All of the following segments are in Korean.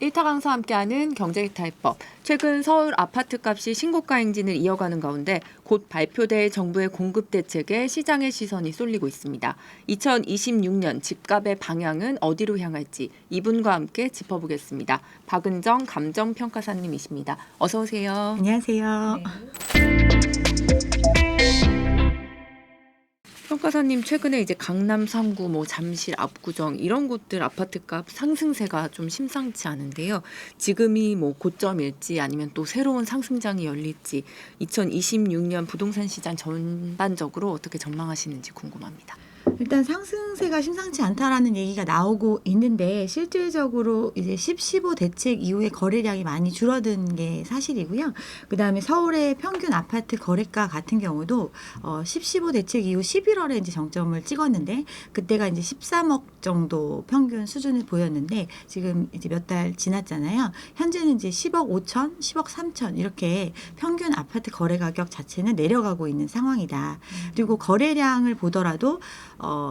일타 강사와 함께하는 경제이탈법. 최근 서울 아파트 값이 신고가 행진을 이어가는 가운데 곧 발표될 정부의 공급 대책에 시장의 시선이 쏠리고 있습니다. 2026년 집값의 방향은 어디로 향할지 이분과 함께 짚어보겠습니다. 박은정 감정평가사님이십니다. 어서 오세요. 안녕하세요. 평가사님, 최근에 이제 강남 3구, 잠실 압구정 이런 곳들 아파트값 상승세가 좀 심상치 않은데요. 지금이 고점일지 아니면 또 새로운 상승장이 열릴지 2026년 부동산 시장 전반적으로 어떻게 전망하시는지 궁금합니다. 일단 상승세가 심상치 않다라는 얘기가 나오고 있는데 실질적으로 이제 10.15 대책 이후에 거래량이 많이 줄어든 게 사실이고요. 그다음에 서울의 평균 아파트 거래가 같은 경우도 10.15 대책 이후 11월에 이제 정점을 찍었는데 그때가 이제 13억 정도 평균 수준을 보였는데 지금 이제 몇 달 지났잖아요. 현재는 이제 10억 5천, 10억 3천 이렇게 평균 아파트 거래 가격 자체는 내려가고 있는 상황이다. 그리고 거래량을 보더라도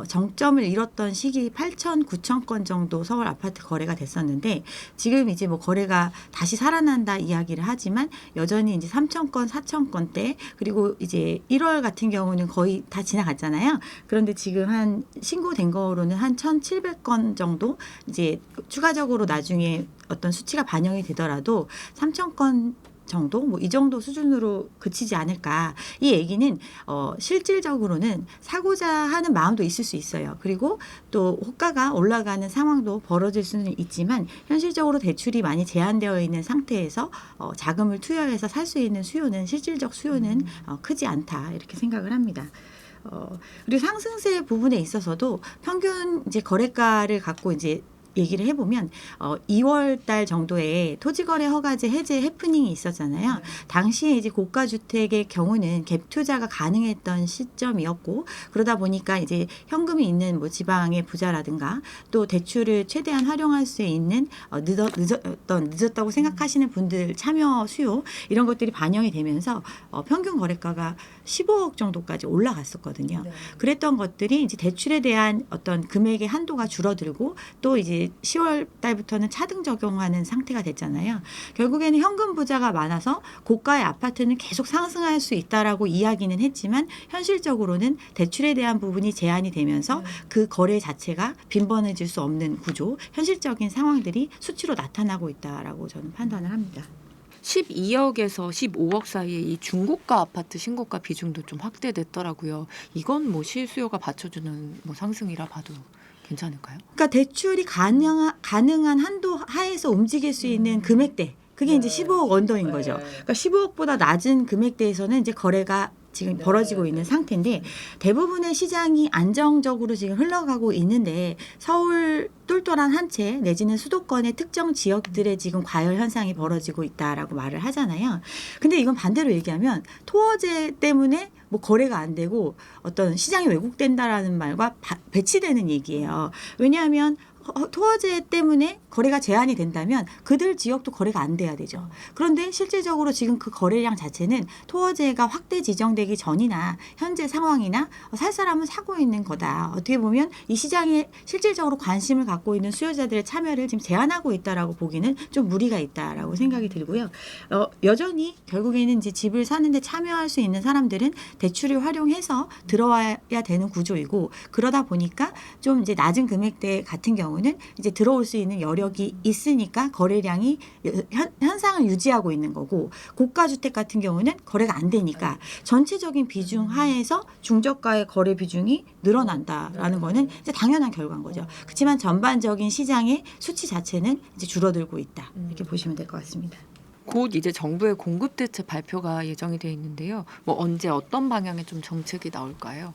정점을 잃었던 시기 8천, 9천 건 정도 서울 아파트 거래가 됐었는데 지금 이제 거래가 다시 살아난다 이야기를 하지만 여전히 이제 3천 건, 4천 건대 그리고 이제 1월 같은 경우는 거의 다 지나갔잖아요. 그런데 지금 한 신고된 거로는 한 1,700건 정도 이제 추가적으로 나중에 어떤 수치가 반영이 되더라도 3천 건 정도 이 정도 수준으로 그치지 않을까. 이 얘기는 실질적으로는 사고자 하는 마음도 있을 수 있어요. 그리고 또 호가가 올라가는 상황도 벌어질 수는 있지만 현실적으로 대출이 많이 제한되어 있는 상태에서 자금을 투여해서 살 수 있는 수요는 실질적 수요는 크지 않다 이렇게 생각을 합니다. 그리고 상승세 부분에 있어서도 평균 이제 거래가를 갖고 이제 얘기를 해보면 2월 달 정도에 토지거래 허가제 해제 해프닝이 있었잖아요. 당시에 이제 고가 주택의 경우는 갭 투자가 가능했던 시점이었고 그러다 보니까 이제 현금이 있는 지방의 부자라든가 또 대출을 최대한 활용할 수 있는 늦었다고 생각하시는 분들 참여 수요 이런 것들이 반영이 되면서 평균 거래가가 15억 정도까지 올라갔었거든요. 네. 그랬던 것들이 이제 대출에 대한 어떤 금액의 한도가 줄어들고 또 이제 10월 달부터는 차등 적용하는 상태가 됐잖아요. 결국에는 현금 부자가 많아서 고가의 아파트는 계속 상승할 수 있다라고 이야기는 했지만 현실적으로는 대출에 대한 부분이 제한이 되면서 그 거래 자체가 빈번해질 수 없는 구조, 현실적인 상황들이 수치로 나타나고 있다라고 저는 판단을 합니다. 12억에서 15억 사이에 이 중고가 아파트 신고가 비중도 좀 확대됐더라고요. 이건 실수요가 받쳐주는 상승이라 봐도 괜찮을까요? 그러니까 대출이 가능한 한도 하에서 움직일 수 있는 금액대 그게 이제 15억 언더인 거죠. 그러니까 15억보다 낮은 금액대에서는 이제 거래가 지금 벌어지고 있는 상태인데 대부분의 시장이 안정적으로 지금 흘러가고 있는데 서울 똘똘한 한 채 내지는 수도권의 특정 지역들의 지금 과열 현상이 벌어지고 있다라고 말을 하잖아요. 근데 이건 반대로 얘기하면 토어제 때문에 거래가 안 되고 어떤 시장이 왜곡된다라는 말과 배치되는 얘기예요. 왜냐하면 토어제 때문에 거래가 제한이 된다면 그들 지역도 거래가 안 돼야 되죠. 그런데 실질적으로 지금 그 거래량 자체는 토어제가 확대 지정되기 전이나 현재 상황이나 살 사람은 사고 있는 거다. 어떻게 보면 이 시장에 실질적으로 관심을 갖고 있는 수요자들의 참여를 지금 제한하고 있다라고 보기는 좀 무리가 있다라고 생각이 들고요. 여전히 결국에는 이제 집을 사는데 참여할 수 있는 사람들은 대출을 활용해서 들어와야 되는 구조이고 그러다 보니까 좀 이제 낮은 금액대 같은 경우는 이제 들어올 수 있는 여력이 있으니까 거래량이 현상을 유지하고 있는 거고 고가 주택 같은 경우는 거래가 안 되니까 전체적인 비중 하에서 중저가의 거래 비중이 늘어난다라는 거는 이제 당연한 결과인 거죠. 그렇지만 전반적인 시장의 수치 자체는 이제 줄어들고 있다 이렇게 보시면 될 것 같습니다. 곧 이제 정부의 공급 대책 발표가 예정이 돼 있는데요. 언제 어떤 방향의 좀 정책이 나올까요?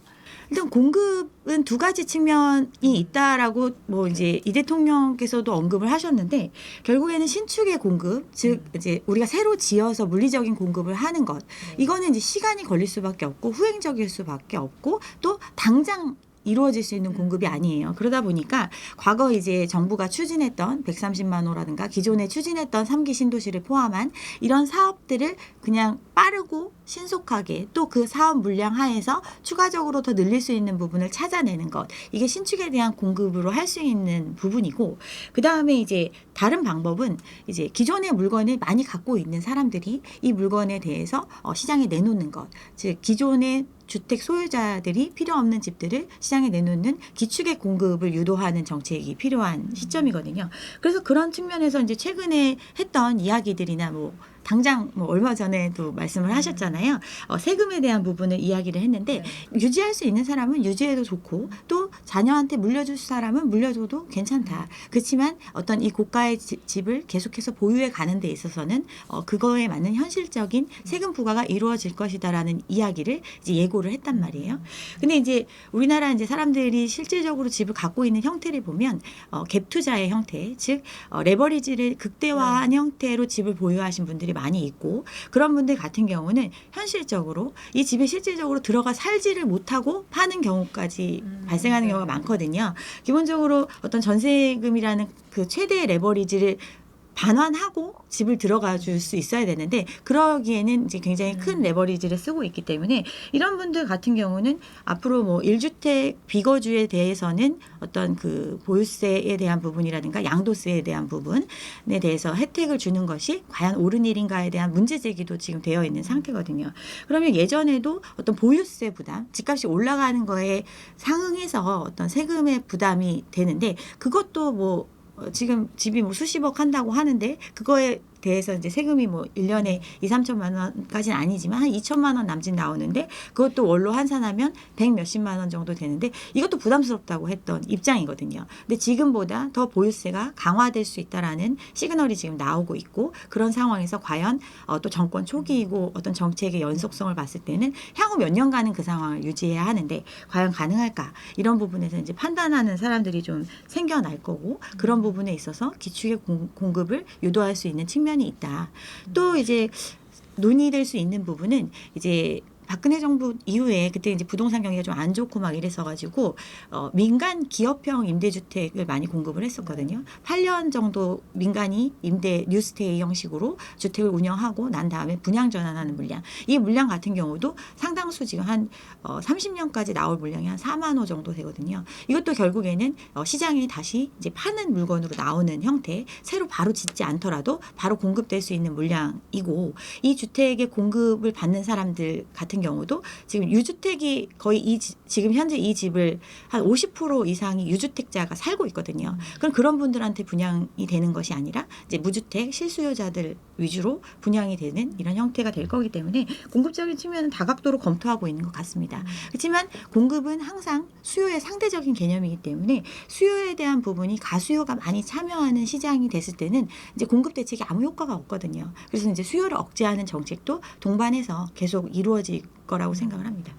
일단 공급은 두 가지 측면이 있다라고 이제 이 대통령께서도 언급을 하셨는데 결국에는 신축의 공급, 즉 이제 우리가 새로 지어서 물리적인 공급을 하는 것 이거는 이제 시간이 걸릴 수밖에 없고 후행적일 수밖에 없고 또 당장 이루어질 수 있는 공급이 아니에요. 그러다 보니까 과거 이제 정부가 추진했던 130만 호라든가 기존에 추진했던 3기 신도시를 포함한 이런 사업들을 그냥 빠르고 신속하게 또 그 사업 물량 하에서 추가적으로 더 늘릴 수 있는 부분을 찾아내는 것. 이게 신축에 대한 공급으로 할 수 있는 부분이고, 그 다음에 이제 다른 방법은 이제 기존의 물건을 많이 갖고 있는 사람들이 이 물건에 대해서 시장에 내놓는 것. 즉 기존의 주택 소유자들이 필요 없는 집들을 시장에 내놓는 기축의 공급을 유도하는 정책이 필요한 시점이거든요. 그래서 그런 측면에서 이제 최근에 했던 이야기들이나 뭐 당장 뭐 얼마 전에도 말씀을 하셨잖아요. 세금에 대한 부분을 이야기를 했는데 유지할 수 있는 사람은 유지해도 좋고 또 자녀한테 물려줄 사람은 물려줘도 괜찮다. 그렇지만 어떤 이 고가의 집을 계속해서 보유해 가는 데 있어서는 그거에 맞는 현실적인 세금 부과가 이루어질 것이다라는 이야기를 이제 예고를 했단 말이에요. 근데 이제 우리나라 이제 사람들이 실질적으로 집을 갖고 있는 형태를 보면 갭 투자의 형태, 즉 레버리지를 극대화한 형태로 집을 보유하신 분들이 많이 있고, 그런 분들 같은 경우는 현실적으로 이 집에 실질적으로 들어가 살지를 못하고 파는 경우까지 발생하는 경우가 많거든요. 기본적으로 어떤 전세금이라는 그 최대의 레버리지를 반환하고 집을 들어가 줄 수 있어야 되는데 그러기에는 이제 굉장히 큰 레버리지를 쓰고 있기 때문에 이런 분들 같은 경우는 앞으로 뭐 1주택 비거주에 대해서는 어떤 그 보유세에 대한 부분이라든가 양도세에 대한 부분에 대해서 혜택을 주는 것이 과연 옳은 일인가에 대한 문제 제기도 지금 되어 있는 상태거든요. 그러면 예전에도 어떤 보유세 부담, 집값이 올라가는 거에 상응해서 어떤 세금의 부담이 되는데 그것도 뭐 지금 집이 뭐 수십억 한다고 하는데 그거에 대해서 이제 세금이 뭐 1년에 2, 3천만 원까지는 아니지만 한 2천만 원 남짓 나오는데 그것도 월로 환산하면 100 몇십만 원 정도 되는데 이것도 부담스럽다고 했던 입장이거든요. 근데 지금보다 더 보유세가 강화될 수 있다라는 시그널이 지금 나오고 있고, 그런 상황에서 과연 또 정권 초기이고 어떤 정책의 연속성을 봤을 때는 향후 몇 년간은 그 상황을 유지해야 하는데 과연 가능할까? 이런 부분에서 이제 판단하는 사람들이 좀 생겨날 거고, 그런 부분에 있어서 기축의 공급을 유도할 수 있는 측면이 있다. 또 이제 논의될 수 있는 부분은 이제 박근혜 정부 이후에 그때 이제 부동산 경기가 좀 안 좋고 막 이랬어가지고 민간 기업형 임대주택을 많이 공급을 했었거든요. 8년 정도 민간이 임대 뉴스테이 형식으로 주택을 운영하고 난 다음에 분양 전환하는 물량. 이 물량 같은 경우도 상당수 지금 한 30년까지 나올 물량이 한 4만 호 정도 되거든요. 이것도 결국에는 시장에 다시 이제 파는 물건으로 나오는 형태, 새로 바로 짓지 않더라도 바로 공급될 수 있는 물량이고, 이 주택의 공급을 받는 사람들 같은 경우도 지금 유주택이 거의 지금 현재 이 집을 한 50% 이상이 유주택자가 살고 있거든요. 그럼 그런 분들한테 분양이 되는 것이 아니라 이제 무주택 실수요자들 위주로 분양이 되는 이런 형태가 될 거기 때문에 공급적인 측면은 다각도로 검토하고 있는 것 같습니다. 그렇지만 공급은 항상 수요의 상대적인 개념이기 때문에 수요에 대한 부분이 가수요가 많이 참여하는 시장이 됐을 때는 이제 공급 대책이 아무 효과가 없거든요. 그래서 이제 수요를 억제하는 정책도 동반해서 계속 이루어질 거라고 생각을 합니다.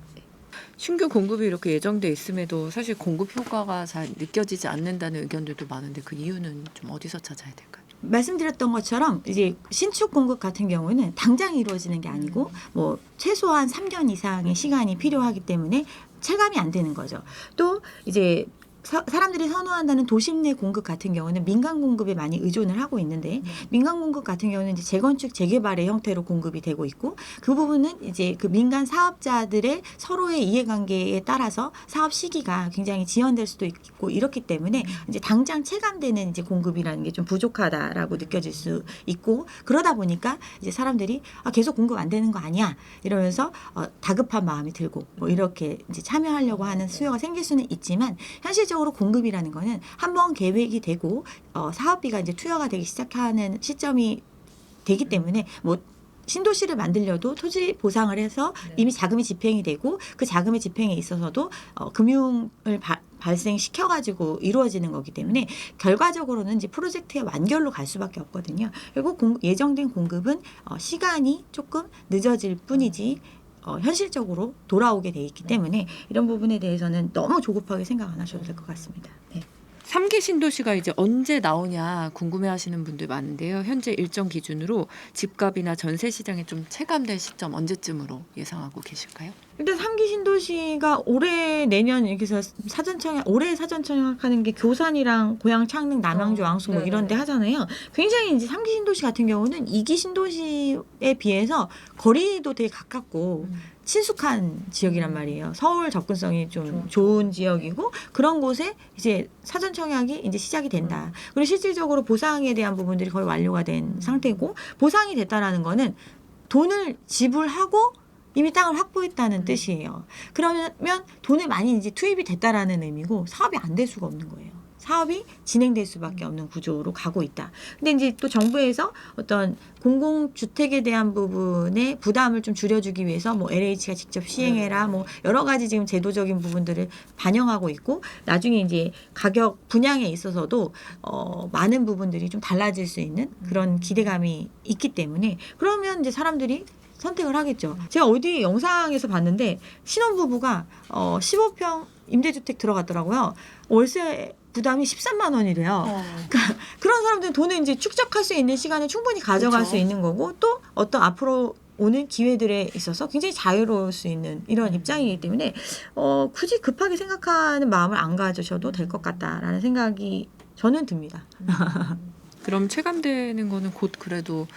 신규 공급이 이렇게 예정돼 있음에도 사실 공급 효과가 잘 느껴지지 않는다는 의견들도 많은데 그 이유는 좀 어디서 찾아야 될까요? 말씀드렸던 것처럼 이제 신축 공급 같은 경우는 당장 이루어지는 게 아니고 뭐 최소한 3년 이상의 시간이 필요하기 때문에 체감이 안 되는 거죠. 또 이제 사람들이 선호한다는 도심 내 공급 같은 경우는 민간 공급에 많이 의존을 하고 있는데, 민간 공급 같은 경우는 이제 재건축 재개발의 형태로 공급이 되고 있고, 그 부분은 이제 그 민간 사업자들의 서로의 이해관계에 따라서 사업 시기가 굉장히 지연될 수도 있고 이렇기 때문에 이제 당장 체감되는 이제 공급이라는 게 좀 부족하다라고 느껴질 수 있고, 그러다 보니까 이제 사람들이 계속 공급 안 되는 거 아니야 이러면서 다급한 마음이 들고 뭐 이렇게 이제 참여하려고 하는 수요가 생길 수는 있지만, 현실적으로 공급이라는 거는 한번 계획이 되고 사업비가 이제 투여가 되기 시작하는 시점이 되기 때문에 뭐 신도시를 만들려도 토지 보상을 해서 이미 자금이 집행이 되고 그 자금의 집행에 있어서도 금융을 발생시켜가지고 이루어지는 거기 때문에 결과적으로는 이제 프로젝트의 완결로 갈 수밖에 없거든요. 그리고 예정된 공급은 시간이 조금 늦어질 뿐이지 현실적으로 돌아오게 돼 있기 때문에 이런 부분에 대해서는 너무 조급하게 생각 안 하셔도 될 것 같습니다. 네. 3기 신도시가 이제 언제 나오냐 궁금해하시는 분들 많은데요. 현재 일정 기준으로 집값이나 전세 시장에 좀 체감될 시점 언제쯤으로 예상하고 계실까요? 일단 3기 신도시가 올해 내년 이렇게 해서 올해 사전 청약하는 게 교산이랑 고양, 창릉, 남양주, 왕숙 뭐 이런 데 하잖아요. 굉장히 이제 3기 신도시 같은 경우는 2기 신도시에 비해서 거리도 되게 가깝고 친숙한 지역이란 말이에요. 서울 접근성이 좀 좋은 지역이고 그런 곳에 이제 사전 청약이 이제 시작이 된다. 그리고 실질적으로 보상에 대한 부분들이 거의 완료가 된 상태고 보상이 됐다라는 거는 돈을 지불하고 이미 땅을 확보했다는 뜻이에요. 그러면 돈을 많이 이제 투입이 됐다라는 의미고 사업이 안 될 수가 없는 거예요. 사업이 진행될 수밖에 없는 구조로 가고 있다. 근데 이제 또 정부에서 어떤 공공주택에 대한 부분에 부담을 좀 줄여주기 위해서 뭐 LH가 직접 시행해라 뭐 여러 가지 지금 제도적인 부분들을 반영하고 있고 나중에 이제 가격 분양에 있어서도 많은 부분들이 좀 달라질 수 있는 그런 기대감이 있기 때문에 그러면 이제 사람들이 선택을 하겠죠. 제가 어디 영상에서 봤는데 신혼부부가 15평 임대주택 들어갔더라고요. 월세 부담이 13만 원이래요. 그러니까 그런 사람들은 돈을 이제 축적할 수 있는 시간을 충분히 가져갈 그렇죠. 수 있는 거고 또 어떤 앞으로 오는 기회들에 있어서 굉장히 자유로울 수 있는 이런 입장이기 때문에 굳이 급하게 생각하는 마음을 안 가지셔도 될 것 같다라는 생각이 저는 듭니다. 그럼 체감되는 거는 곧 그래도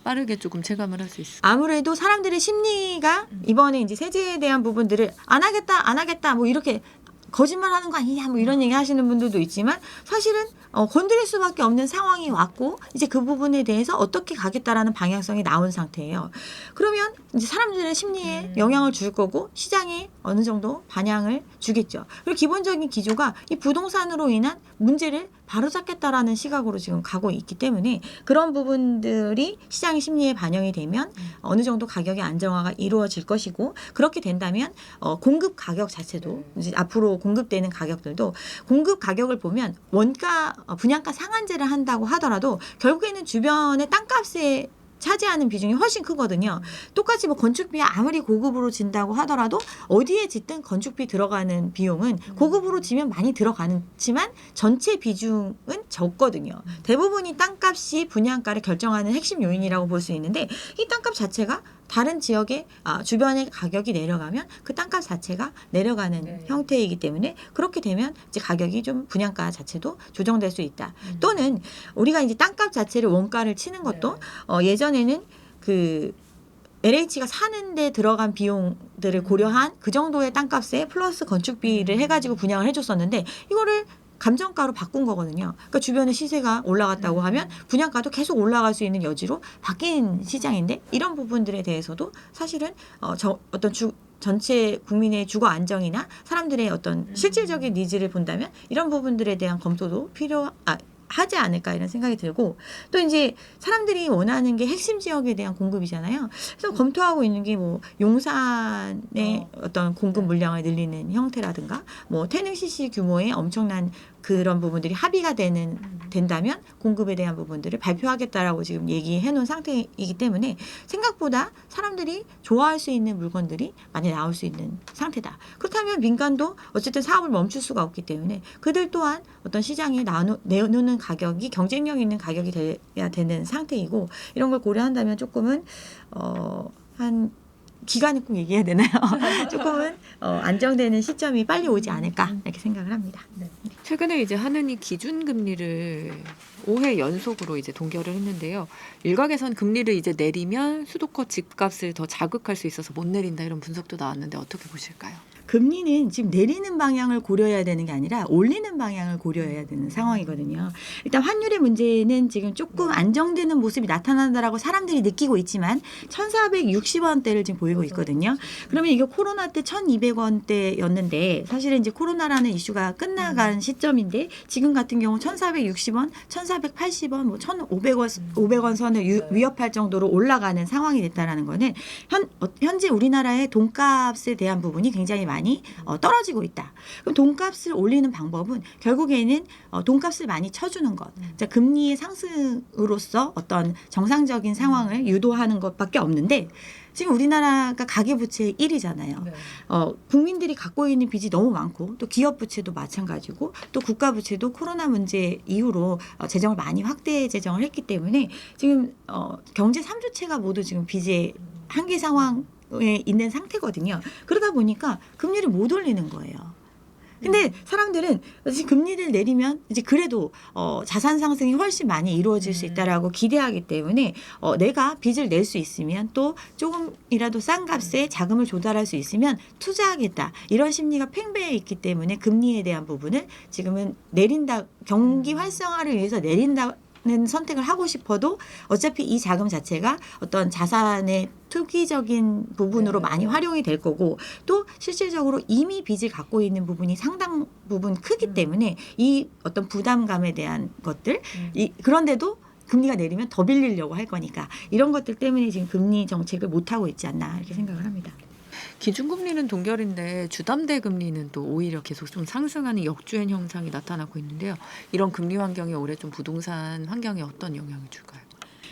빠르게 조금 체감을 할 수 있을까요? 아무래도 사람들의 심리가 이번에 이제 세제에 대한 부분들을 안 하겠다 뭐 이렇게 거짓말하는 거 아니냐 뭐 이런 얘기 하시는 분들도 있지만 사실은 건드릴 수밖에 없는 상황이 왔고 이제 그 부분에 대해서 어떻게 가겠다라는 방향성이 나온 상태예요. 그러면 이제 사람들의 심리에 영향을 줄 거고 시장에 어느 정도 반향을 주겠죠. 그리고 기본적인 기조가 이 부동산으로 인한 문제를 바로잡겠다라는 시각으로 지금 가고 있기 때문에 그런 부분들이 시장의 심리에 반영이 되면 어느 정도 가격의 안정화가 이루어질 것이고 그렇게 된다면 공급 가격 자체도 이제 앞으로 공급되는 가격들도 공급 가격을 보면 원가 분양가 상한제를 한다고 하더라도 결국에는 주변의 땅값에 차지하는 비중이 훨씬 크거든요. 똑같이 뭐 건축비 아무리 고급으로 진다고 하더라도 어디에 짓든 건축비 들어가는 비용은 고급으로 지면 많이 들어가지만 전체 비중은 적거든요. 대부분이 땅값이 분양가를 결정하는 핵심 요인이라고 볼 수 있는데 이 땅값 자체가 다른 지역의 주변의 가격이 내려가면 그 땅값 자체가 내려가는 형태이기 때문에 그렇게 되면 이제 가격이 좀 분양가 자체도 조정될 수 있다. 또는 우리가 이제 땅값 자체를 원가를 치는 것도 예전에는 그 LH가 사는데 들어간 비용들을 고려한 그 정도의 땅값에 플러스 건축비를 해가지고 분양을 해줬었는데 이거를 감정가로 바꾼 거거든요. 그러니까 주변의 시세가 올라갔다고 하면 분양가도 계속 올라갈 수 있는 여지로 바뀐 시장인데 이런 부분들에 대해서도 사실은 어떤 전체 국민의 주거 안정이나 사람들의 어떤 실질적인 니즈를 본다면 이런 부분들에 대한 검토도 하지 않을까 이런 생각이 들고 또 이제 사람들이 원하는 게 핵심 지역에 대한 공급이잖아요. 그래서 검토하고 있는 게 뭐 용산의 어떤 공급 물량을 늘리는 형태라든가 뭐 태릉CC 규모의 엄청난 그런 부분들이 합의가 된다면 공급에 대한 부분들을 발표하겠다라고 지금 얘기해 놓은 상태이기 때문에 생각보다 사람들이 좋아할 수 있는 물건들이 많이 나올 수 있는 상태다. 그렇다면 민간도 어쨌든 사업을 멈출 수가 없기 때문에 그들 또한 어떤 시장에 내놓는 가격이 경쟁력 있는 가격이 돼야 되는 상태이고 이런 걸 고려한다면 조금은 한 기간을 꼭 얘기해야 되나요? 조금은 안정되는 시점이 빨리 오지 않을까 이렇게 생각을 합니다. 최근에 이제 하느니 기준금리를 5회 연속으로 이제 동결을 했는데요. 일각에선 금리를 이제 내리면 수도권 집값을 더 자극할 수 있어서 못 내린다 이런 분석도 나왔는데 어떻게 보실까요? 금리는 지금 내리는 방향을 고려해야 되는 게 아니라 올리는 방향을 고려해야 되는 상황이거든요. 일단 환율의 문제는 지금 조금 안정되는 모습이 나타난다라고 사람들이 느끼고 있지만 1,460원대를 지금 보이고 있거든요. 그러면 이게 코로나 때 1,200원대였는데 사실은 이제 코로나라는 이슈가 끝나간 시점인데 지금 같은 경우 1,460원, 1,480원, 뭐 1,500원 선을 위협할 정도로 올라가는 상황이 됐다라는 거는 현재 우리나라의 돈값에 대한 부분이 굉장히 많이 떨어지고 있다. 그럼 돈값을 올리는 방법은 결국에는 돈값을 많이 쳐주는 것. 금리의 상승으로서 어떤 정상적인 상황을 유도하는 것밖에 없는데 지금 우리나라가 가계부채 1위잖아요. 네. 국민들이 갖고 있는 빚이 너무 많고 또 기업 부채도 마찬가지고 또 국가 부채도 코로나 문제 이후로 재정을 많이 확대 재정을 했기 때문에 지금 경제 3주체가 모두 지금 빚의 한계 상황에 있는 상태거든요. 그러다 보니까 금리를 못 올리는 거예요. 근데 사람들은 이제 금리를 내리면 이제 그래도 자산 상승이 훨씬 많이 이루어질 수 있다라고 기대하기 때문에 내가 빚을 낼 수 있으면 또 조금이라도 싼 값에 자금을 조달할 수 있으면 투자하겠다 이런 심리가 팽배해 있기 때문에 금리에 대한 부분을 지금은 내린다 경기 활성화를 위해서 내린다. 는 선택을 하고 싶어도 어차피 이 자금 자체가 어떤 자산의 투기적인 부분으로 많이 활용이 될 거고 또 실질적으로 이미 빚을 갖고 있는 부분이 상당 부분 크기 때문에 이 어떤 부담감에 대한 것들 그런데도 금리가 내리면 더 빌리려고 할 거니까 이런 것들 때문에 지금 금리 정책을 못 하고 있지 않나 이렇게 생각을 합니다. 기준금리는 동결인데 주담대 금리는 또 오히려 계속 좀 상승하는 역주행 현상이 나타나고 있는데요. 이런 금리 환경이 올해 좀 부동산 환경에 어떤 영향을 줄까요?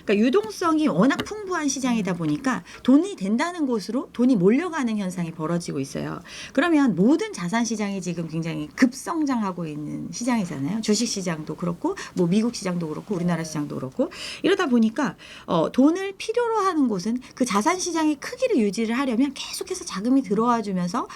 그러니까 유동성이 워낙 풍부한 시장이다 보니까 돈이 된다는 곳으로 돈이 몰려가는 현상이 벌어지고 있어요. 그러면 모든 자산 시장이 지금 굉장히 급성장하고 있는 시장이잖아요. 주식 시장도 그렇고 뭐 미국 시장도 그렇고 우리나라 시장도 그렇고 이러다 보니까 돈을 필요로 하는 곳은 그 자산 시장의 크기를 유지를 하려면 계속해서 자금이 들어와 주면서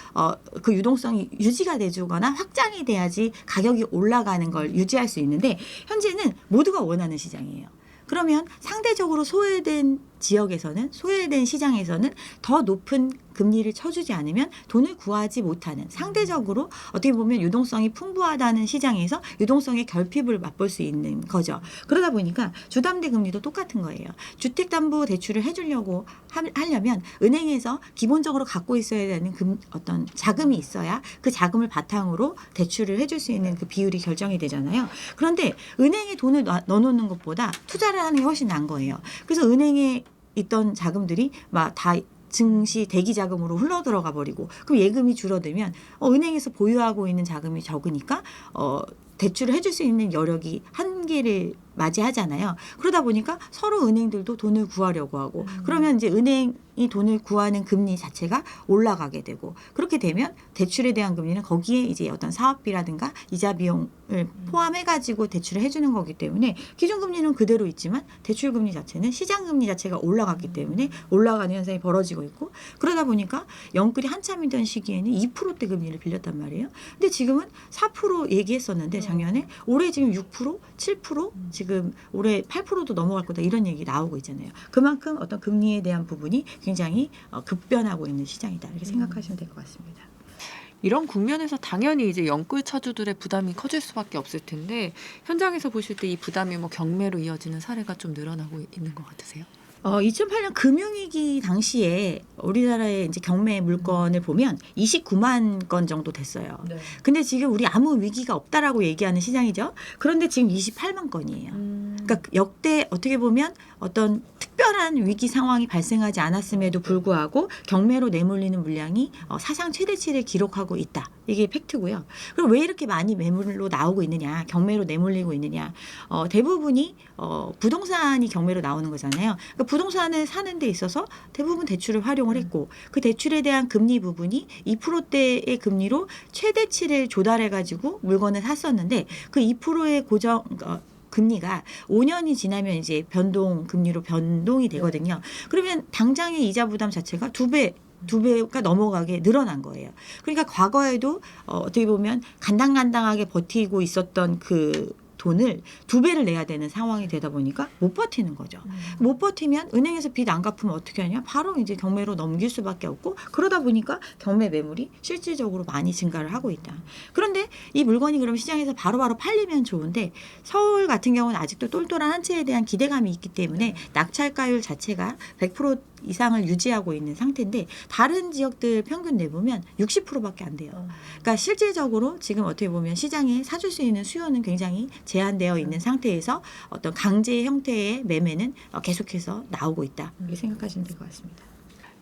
그 유동성이 유지가 돼주거나 확장이 돼야지 가격이 올라가는 걸 유지할 수 있는데 현재는 모두가 원하는 시장이에요. 그러면 상대적으로 소외된 지역에서는 소외된 시장에서는 더 높은 금리를 쳐주지 않으면 돈을 구하지 못하는 상대적으로 어떻게 보면 유동성이 풍부하다는 시장에서 유동성의 결핍을 맛볼 수 있는 거죠. 그러다 보니까 주담대 금리도 똑같은 거예요. 주택담보대출을 해주려고 하려면 은행에서 기본적으로 갖고 있어야 되는 어떤 자금이 있어야 그 자금을 바탕으로 대출을 해줄 수 있는 그 비율이 결정이 되잖아요. 그런데 은행에 돈을 넣어놓는 것보다 투자를 하는 게 훨씬 나은 거예요. 그래서 은행에 있던 자금들이 막 다 증시 대기 자금으로 흘러 들어가 버리고 그럼 예금이 줄어들면 은행에서 보유하고 있는 자금이 적으니까 대출을 해줄 수 있는 여력이 한계를 맞이하잖아요. 그러다 보니까 서로 은행들도 돈을 구하려고 하고 그러면 이제 은행이 돈을 구하는 금리 자체가 올라가게 되고 그렇게 되면 대출에 대한 금리는 거기에 이제 어떤 사업비라든가 이자 비용을 포함해가지고 대출을 해주는 거기 때문에 기준금리는 그대로 있지만 대출금리 자체는 시장금리 자체가 올라갔기 때문에 올라가는 현상이 벌어지고 있고 그러다 보니까 영끌이 한참이던 시기에는 2%대 금리를 빌렸단 말이에요. 근데 지금은 4% 얘기했었는데 작년에 올해 지금 6%, 7% 지금 올해 8%도 넘어갈 거다 이런 얘기 나오고 있잖아요. 그만큼 어떤 금리에 대한 부분이 굉장히 급변하고 있는 시장이다 이렇게 생각하시면 될 것 같습니다. 이런 국면에서 당연히 이제 영끌 차주들의 부담이 커질 수밖에 없을 텐데 현장에서 보실 때 이 부담이 뭐 경매로 이어지는 사례가 좀 늘어나고 있는 것 같으세요? 2008년 금융위기 당시에 우리나라의 이제 경매 물건을 보면 29만 건 정도 됐어요. 네. 근데 지금 우리 아무 위기가 없다라고 얘기하는 시장이죠. 그런데 지금 28만 건이에요. 그러니까 역대 어떻게 보면 어떤 특별한 위기 상황이 발생하지 않았음에도 불구하고 경매로 내몰리는 물량이 사상 최대치를 기록하고 있다. 이게 팩트고요. 그럼 왜 이렇게 많이 매물로 나오고 있느냐, 경매로 내몰리고 있느냐. 대부분이 부동산이 경매로 나오는 거잖아요. 그러니까 부동산을 사는 데 있어서 대부분 대출을 활용을 했고 그 대출에 대한 금리 부분이 2%대의 금리로 최대치를 조달해가지고 물건을 샀었는데 그 2%의 고정 금리가 5년이 지나면 이제 변동 금리로 변동이 되거든요. 그러면 당장의 이자 부담 자체가 두 배가 넘어가게 늘어난 거예요. 그러니까 과거에도 어떻게 보면 간당간당하게 버티고 있었던 그 돈을 2배를 내야 되는 상황이 되다 보니까 못 버티는 거죠. 못 버티면 은행에서 빚 안 갚으면 어떻게 하냐? 바로 이제 경매로 넘길 수밖에 없고 그러다 보니까 경매 매물이 실질적으로 많이 증가를 하고 있다. 그런데 이 물건이 그럼 시장에서 바로바로 팔리면 좋은데 서울 같은 경우는 아직도 똘똘한 한 채에 대한 기대감이 있기 때문에 낙찰가율 자체가 100% 이상을 유지하고 있는 상태인데 다른 지역들 평균 내보면 60%밖에 안 돼요. 그러니까 실질적으로 지금 어떻게 보면 시장에 사줄 수 있는 수요는 굉장히 제한되어 있는 상태에서 어떤 강제 형태의 매매는 계속해서 나오고 있다. 이렇게 생각하시면 될 것 같습니다.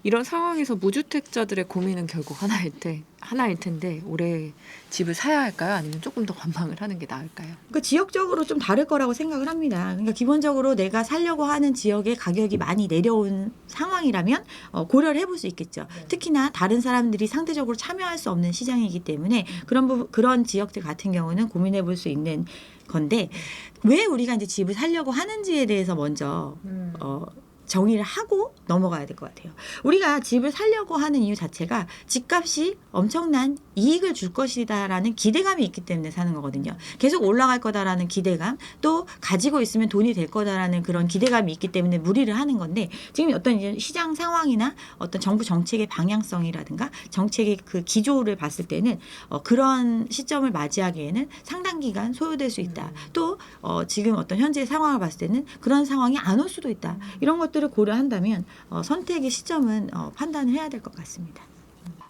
이런 상황에서 무주택자들의 고민은 결국 하나일 텐데 올해 집을 사야 할까요? 아니면 조금 더 관망을 하는 게 나을까요? 그 지역적으로 좀 다를 거라고 생각을 합니다. 그러니까 기본적으로 내가 살려고 하는 지역의 가격이 많이 내려온 상황이라면 고려를 해볼 수 있겠죠. 특히나 다른 사람들이 상대적으로 참여할 수 없는 시장이기 때문에 그런 지역들 같은 경우는 고민해 볼 수 있는 건데 왜 우리가 이제 집을 살려고 하는지에 대해서 먼저 정의를 하고 넘어가야 될 것 같아요. 우리가 집을 살려고 하는 이유 자체가 집값이 엄청난 이익을 줄 것이다라는 기대감이 있기 때문에 사는 거거든요. 계속 올라갈 거다라는 기대감, 또 가지고 있으면 돈이 될 거다라는 그런 기대감이 있기 때문에 무리를 하는 건데 지금 어떤 이제 시장 상황이나 어떤 정부 정책의 방향성이라든가 정책의 그 기조를 봤을 때는 그런 시점을 맞이하기에는 상당 기간 소요될 수 있다. 또 지금 어떤 현재 상황을 봤을 때는 그런 상황이 안 올 수도 있다. 이런 것들을 고려한다면 선택의 시점은 판단을 해야 될 것 같습니다.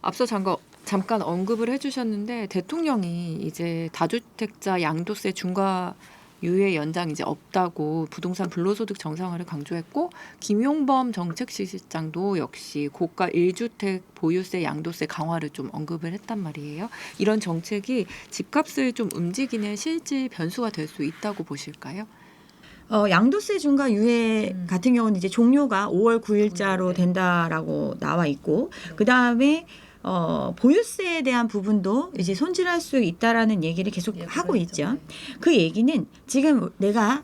앞서 잠깐 언급을 해주셨는데 대통령이 이제 다주택자 양도세 중과 유예 연장 이제 없다고 부동산 불로소득 정상화를 강조했고 김용범 정책실장도 역시 고가 1주택 보유세 양도세 강화를 좀 언급을 했단 말이에요. 이런 정책이 집값을 좀 움직이는 실질 변수가 될 수 있다고 보실까요? 양도세 중과 유예 같은 경우는 이제 종료가 5월 9일자로 된다라고 나와 있고 그 다음에 보유세에 대한 부분도 이제 손질할 수 있다라는 얘기를 계속 하고 있죠. 그 얘기는 지금 내가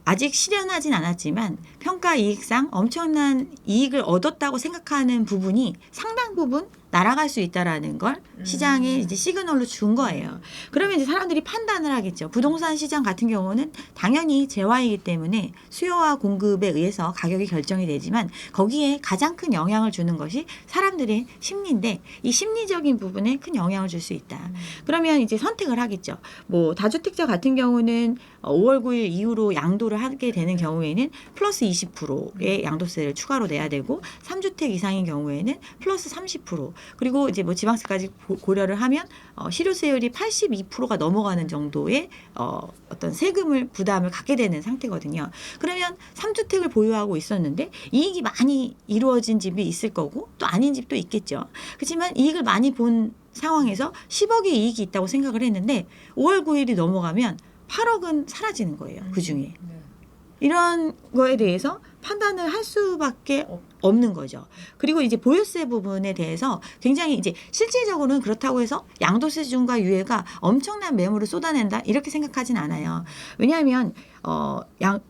아직 실현하진 않았지만 평가 이익상 엄청난 이익을 얻었다고 생각하는 부분이 상당 부분 날아갈 수 있다라는 걸 시장에 이제 시그널로 준 거예요. 그러면 이제 사람들이 판단을 하겠죠. 부동산 시장 같은 경우는 당연히 재화이기 때문에 수요와 공급에 의해서 가격이 결정이 되지만 거기에 가장 큰 영향을 주는 것이 사람들의 심리인데 이 심리적인 부분에 큰 영향을 줄 수 있다. 그러면 이제 선택을 하겠죠. 뭐 다주택자 같은 경우는 5월 9일 이후로 양도를 하게 되는 경우에는 플러스 20%의 양도세를 추가로 내야 되고 3주택 이상인 경우에는 플러스 30% 그리고 이제 뭐 지방세까지 고려를 하면 실효세율이 82%가 넘어가는 정도의 어떤 세금을 부담을 갖게 되는 상태거든요. 그러면 3주택을 보유하고 있었는데 이익이 많이 이루어진 집이 있을 거고 또 아닌 집도 있겠죠. 그렇지만 이익을 많이 본 상황에서 10억의 이익이 있다고 생각을 했는데 5월 9일이 넘어가면 8억은 사라지는 거예요. 그중에. 이런 거에 대해서 판단을 할 수밖에 없는 거죠. 그리고 이제 보유세 부분에 대해서 굉장히 이제 실질적으로는 그렇다고 해서 양도세 중과 유예가 엄청난 매물을 쏟아낸다 이렇게 생각하진 않아요. 왜냐하면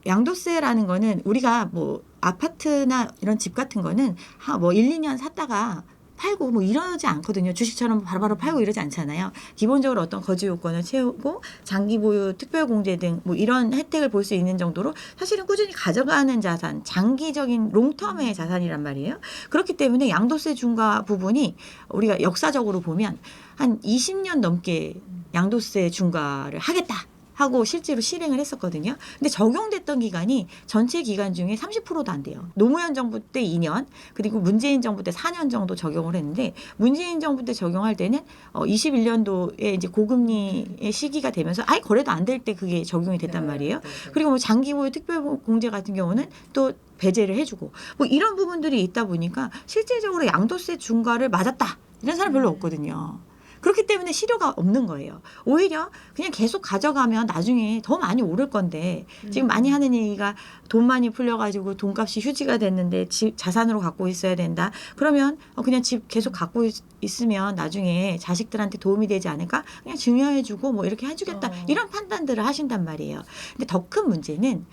양도세라는 거는 우리가 뭐 아파트나 이런 집 같은 거는 뭐 1, 2년 샀다가 팔고 뭐 이러지 않거든요. 주식처럼 바로바로 팔고 이러지 않잖아요. 기본적으로 어떤 거주 요건을 채우고 장기 보유, 특별 공제 등 뭐 이런 혜택을 볼 수 있는 정도로 사실은 꾸준히 가져가는 자산, 장기적인 롱텀의 자산이란 말이에요. 그렇기 때문에 양도세 중과 부분이 우리가 역사적으로 보면 한 20년 넘게 양도세 중과를 하겠다. 하고 실제로 실행을 했었거든요. 근데 적용됐던 기간이 전체 기간 중에 30%도 안 돼요. 노무현 정부 때 2년, 그리고 문재인 정부 때 4년 정도 적용을 했는데 문재인 정부 때 적용할 때는 21년도에 이제 고금리의 시기가 되면서 아예 거래도 안 될 때 그게 적용이 됐단 말이에요. 그리고 뭐 장기 보유 특별 공제 같은 경우는 또 배제를 해주고 뭐 이런 부분들이 있다 보니까 실질적으로 양도세 중과를 맞았다 이런 사람 별로 없거든요. 그렇기 때문에 실효가 없는 거예요. 오히려 그냥 계속 가져가면 나중에 더 많이 오를 건데 지금 많이 하는 얘기가 돈 많이 풀려가지고 돈값이 휴지가 됐는데 집 자산으로 갖고 있어야 된다. 그러면 그냥 집 계속 갖고 있으면 나중에 자식들한테 도움이 되지 않을까? 그냥 증여해주고 뭐 이렇게 해주겠다. 이런 판단들을 하신단 말이에요. 근데 더 큰 문제는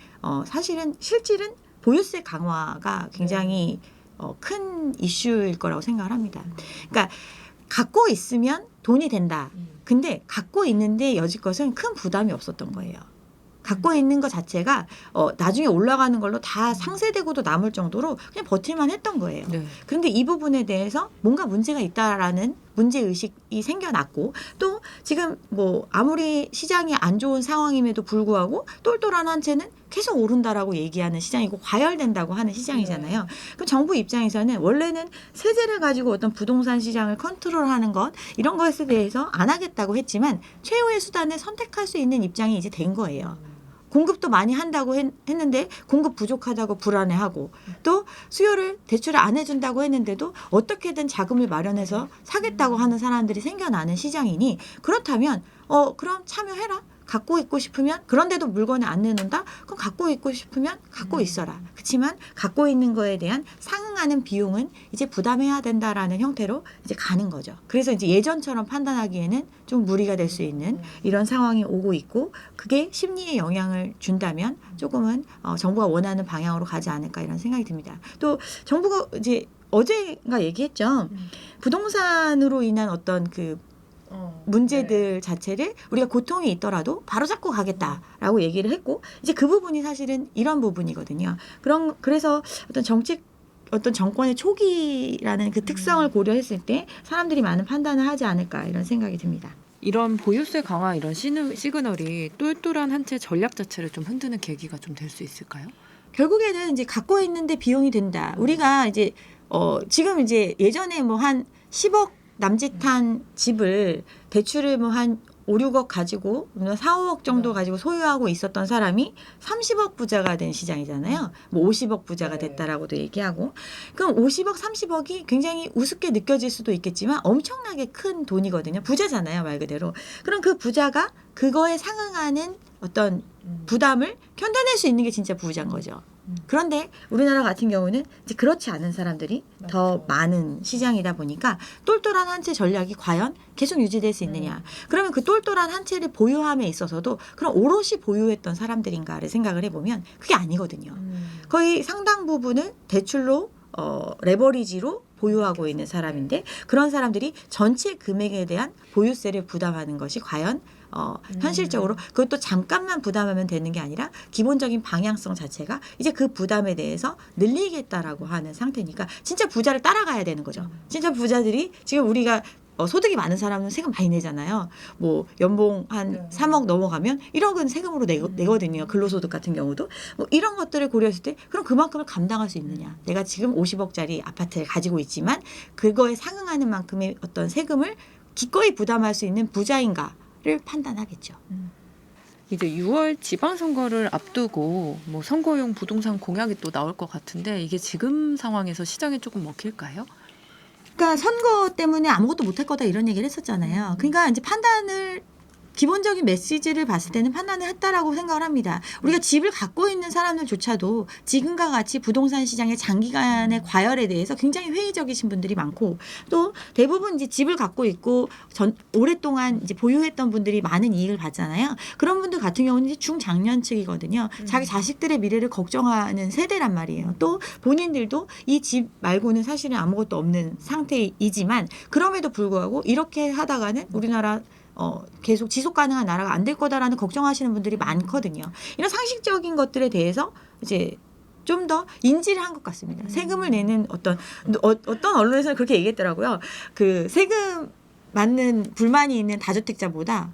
사실은 실질은 보유세 강화가 굉장히 큰 이슈일 거라고 생각을 합니다. 그러니까 갖고 있으면 돈이 된다. 근데 갖고 있는데 여지껏은 큰 부담이 없었던 거예요. 갖고 있는 것 자체가 나중에 올라가는 걸로 다 상쇄되고도 남을 정도로 그냥 버틸만 했던 거예요. 네. 그런데 이 부분에 대해서 뭔가 문제가 있다라는 문제의식이 생겨났고 또 지금 뭐 아무리 시장이 안 좋은 상황임에도 불구하고 똘똘한 한 채는 계속 오른다라고 얘기하는 시장이고 과열된다고 하는 시장이잖아요. 그럼 정부 입장에서는 원래는 세제를 가지고 어떤 부동산 시장을 컨트롤하는 것 이런 것에 대해서 안 하겠다고 했지만 최후의 수단을 선택할 수 있는 입장이 이제 된 거예요. 공급도 많이 한다고 했는데 공급 부족하다고 불안해하고 또 수요를 대출을 안 해준다고 했는데도 어떻게든 자금을 마련해서 사겠다고 하는 사람들이 생겨나는 시장이니 그렇다면 그럼 참여해라. 갖고 있고 싶으면 그런데도 물건을 안 내놓는다? 그럼 갖고 있고 싶으면 갖고 있어라. 그렇지만 갖고 있는 거에 대한 상응하는 비용은 이제 부담해야 된다라는 형태로 이제 가는 거죠. 그래서 이제 예전처럼 판단하기에는 좀 무리가 될 수 있는 이런 상황이 오고 있고 그게 심리에 영향을 준다면 조금은 정부가 원하는 방향으로 가지 않을까 이런 생각이 듭니다. 또 정부가 이제 어제가 얘기했죠. 부동산으로 인한 어떤 그 문제들 자체를 우리가 고통이 있더라도 바로 잡고 가겠다라고 얘기를 했고 이제 그 부분이 사실은 이런 부분이거든요. 그래서 어떤 정권의 초기라는 그 특성을 고려했을 때 사람들이 많은 판단을 하지 않을까 이런 생각이 듭니다. 이런 보유세 강화 이런 시그널이 똘똘한 한 채 전략 자체를 좀 흔드는 계기가 좀 될 수 있을까요? 결국에는 이제 갖고 있는데 비용이 든다. 우리가 이제 지금 이제 예전에 뭐 한 10억 남짓한 집을 대출을 뭐 한 5, 6억 가지고 4, 5억 정도 가지고 소유하고 있었던 사람이 30억 부자가 된 시장이잖아요. 뭐 50억 부자가 됐다라고도 얘기하고. 그럼 50억, 30억이 굉장히 우습게 느껴질 수도 있겠지만 엄청나게 큰 돈이거든요. 부자잖아요, 말 그대로. 그럼 그 부자가 그거에 상응하는 어떤 부담을 견뎌낼 수 있는 게 진짜 부자인 거죠. 그런데 우리나라 같은 경우는 이제 그렇지 않은 사람들이 더 많은 시장이다 보니까 똘똘한 한 채 전략이 과연 계속 유지될 수 있느냐. 그러면 그 똘똘한 한 채를 보유함에 있어서도 그럼 오롯이 보유했던 사람들인가를 생각을 해보면 그게 아니거든요. 거의 상당 부분을 대출로 레버리지로 보유하고 있는 사람인데 그런 사람들이 전체 금액에 대한 보유세를 부담하는 것이 과연 현실적으로 그것도 잠깐만 부담하면 되는 게 아니라 기본적인 방향성 자체가 이제 그 부담에 대해서 늘리겠다라고 하는 상태니까 진짜 부자를 따라가야 되는 거죠. 진짜 부자들이 지금 우리가 소득이 많은 사람은 세금 많이 내잖아요. 뭐 연봉 한 3억 넘어가면 1억은 세금으로 내거든요. 근로소득 같은 경우도. 뭐 이런 것들을 고려했을 때 그럼 그만큼을 감당할 수 있느냐. 내가 지금 50억짜리 아파트를 가지고 있지만 그거에 상응하는 만큼의 어떤 세금을 기꺼이 부담할 수 있는 부자인가를 판단하겠죠. 이제 6월 지방선거를 앞두고 뭐 선거용 부동산 공약이 또 나올 것 같은데 이게 지금 상황에서 시장에 조금 먹힐까요? 그러니까 선거 때문에 아무것도 못할 거다 이런 얘기를 했었잖아요. 그러니까 이제 판단을 기본적인 메시지를 봤을 때는 판단을 했다라고 생각을 합니다. 우리가 집을 갖고 있는 사람들조차도 지금과 같이 부동산 시장의 장기간의 과열에 대해서 굉장히 회의적이신 분들이 많고 또 대부분 이제 집을 갖고 있고 오랫동안 이제 보유했던 분들이 많은 이익을 받잖아요. 그런 분들 같은 경우는 이제 중장년층이거든요. 자기 자식들의 미래를 걱정하는 세대란 말이에요. 또 본인들도 이 집 말고는 사실은 아무것도 없는 상태이지만 그럼에도 불구하고 이렇게 하다가는 우리나라 계속 지속 가능한 나라가 안 될 거다라는 걱정하시는 분들이 많거든요. 이런 상식적인 것들에 대해서 이제 좀 더 인지를 한 것 같습니다. 세금을 내는 어떤 언론에서는 그렇게 얘기했더라고요. 그 세금 맞는 불만이 있는 다주택자보다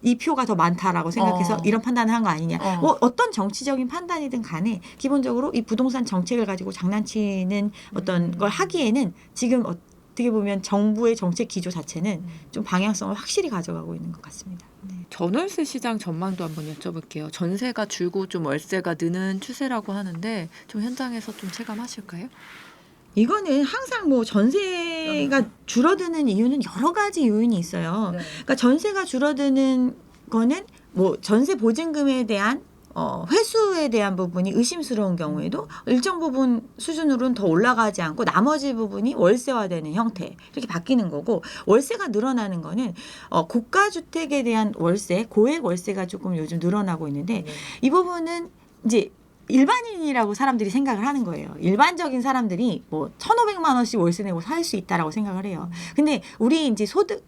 이 표가 더 많다라고 생각해서 이런 판단을 한 거 아니냐. 뭐 어떤 정치적인 판단이든 간에 기본적으로 이 부동산 정책을 가지고 장난치는 어떤 걸 하기에는 지금 어떻게 보면 정부의 정책 기조 자체는 좀 방향성을 확실히 가져가고 있는 것 같습니다. 네. 전월세 시장 전망도 한번 여쭤볼게요. 전세가 줄고 좀 월세가 느는 추세라고 하는데 좀 현장에서 좀 체감하실까요? 이거는 항상 뭐 전세가 줄어드는 이유는 여러 가지 요인이 있어요. 그러니까 전세가 줄어드는 거는 뭐 전세 보증금에 대한 회수에 대한 부분이 의심스러운 경우에도 일정 부분 수준으로는 더 올라가지 않고 나머지 부분이 월세화되는 형태 이렇게 바뀌는 거고 월세가 늘어나는 거는 고가 주택에 대한 월세, 고액 월세가 조금 요즘 늘어나고 있는데 이 부분은 이제 일반인이라고 사람들이 생각을 하는 거예요. 일반적인 사람들이 뭐 1,500만 원씩 월세 내고 살 수 있다라고 생각을 해요. 근데 우리 이제 소득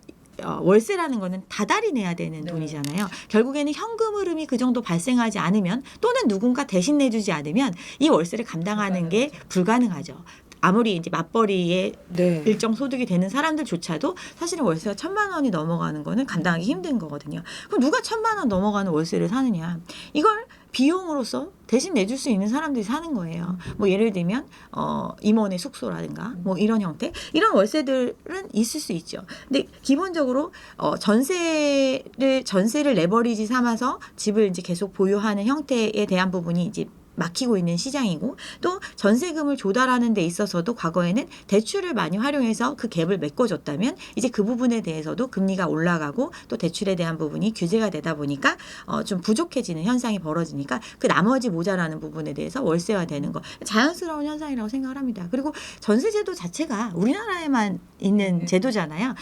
월세라는 거는 다달이 내야 되는 돈이잖아요. 결국에는 현금 흐름이 그 정도 발생하지 않으면 또는 누군가 대신 내주지 않으면 이 월세를 감당하는 게 불가능하죠. 아무리 이제 맞벌이에 일정 소득이 되는 사람들조차도 사실은 월세가 1,000만 원이 넘어가는 거는 감당하기 힘든 거거든요. 그럼 누가 1,000만 원 넘어가는 월세를 사느냐? 이걸 비용으로서 대신 내줄 수 있는 사람들이 사는 거예요. 뭐 예를 들면 임원의 숙소라든가 뭐 이런 형태, 이런 월세들은 있을 수 있죠. 근데 기본적으로 전세를 레버리지 삼아서 집을 이제 계속 보유하는 형태에 대한 부분이 이제 막히고 있는 시장이고, 또 전세금을 조달하는 데 있어서도 과거에는 대출을 많이 활용해서 그 갭을 메꿔줬다면 이제 그 부분에 대해서도 금리가 올라가고 또 대출에 대한 부분이 규제가 되다 보니까 좀 부족해지는 현상이 벌어지니까 그 나머지 모자라는 부분에 대해서 월세화되는 거 자연스러운 현상이라고 생각을 합니다. 그리고 전세제도 자체가 우리나라에만 있는 제도잖아요.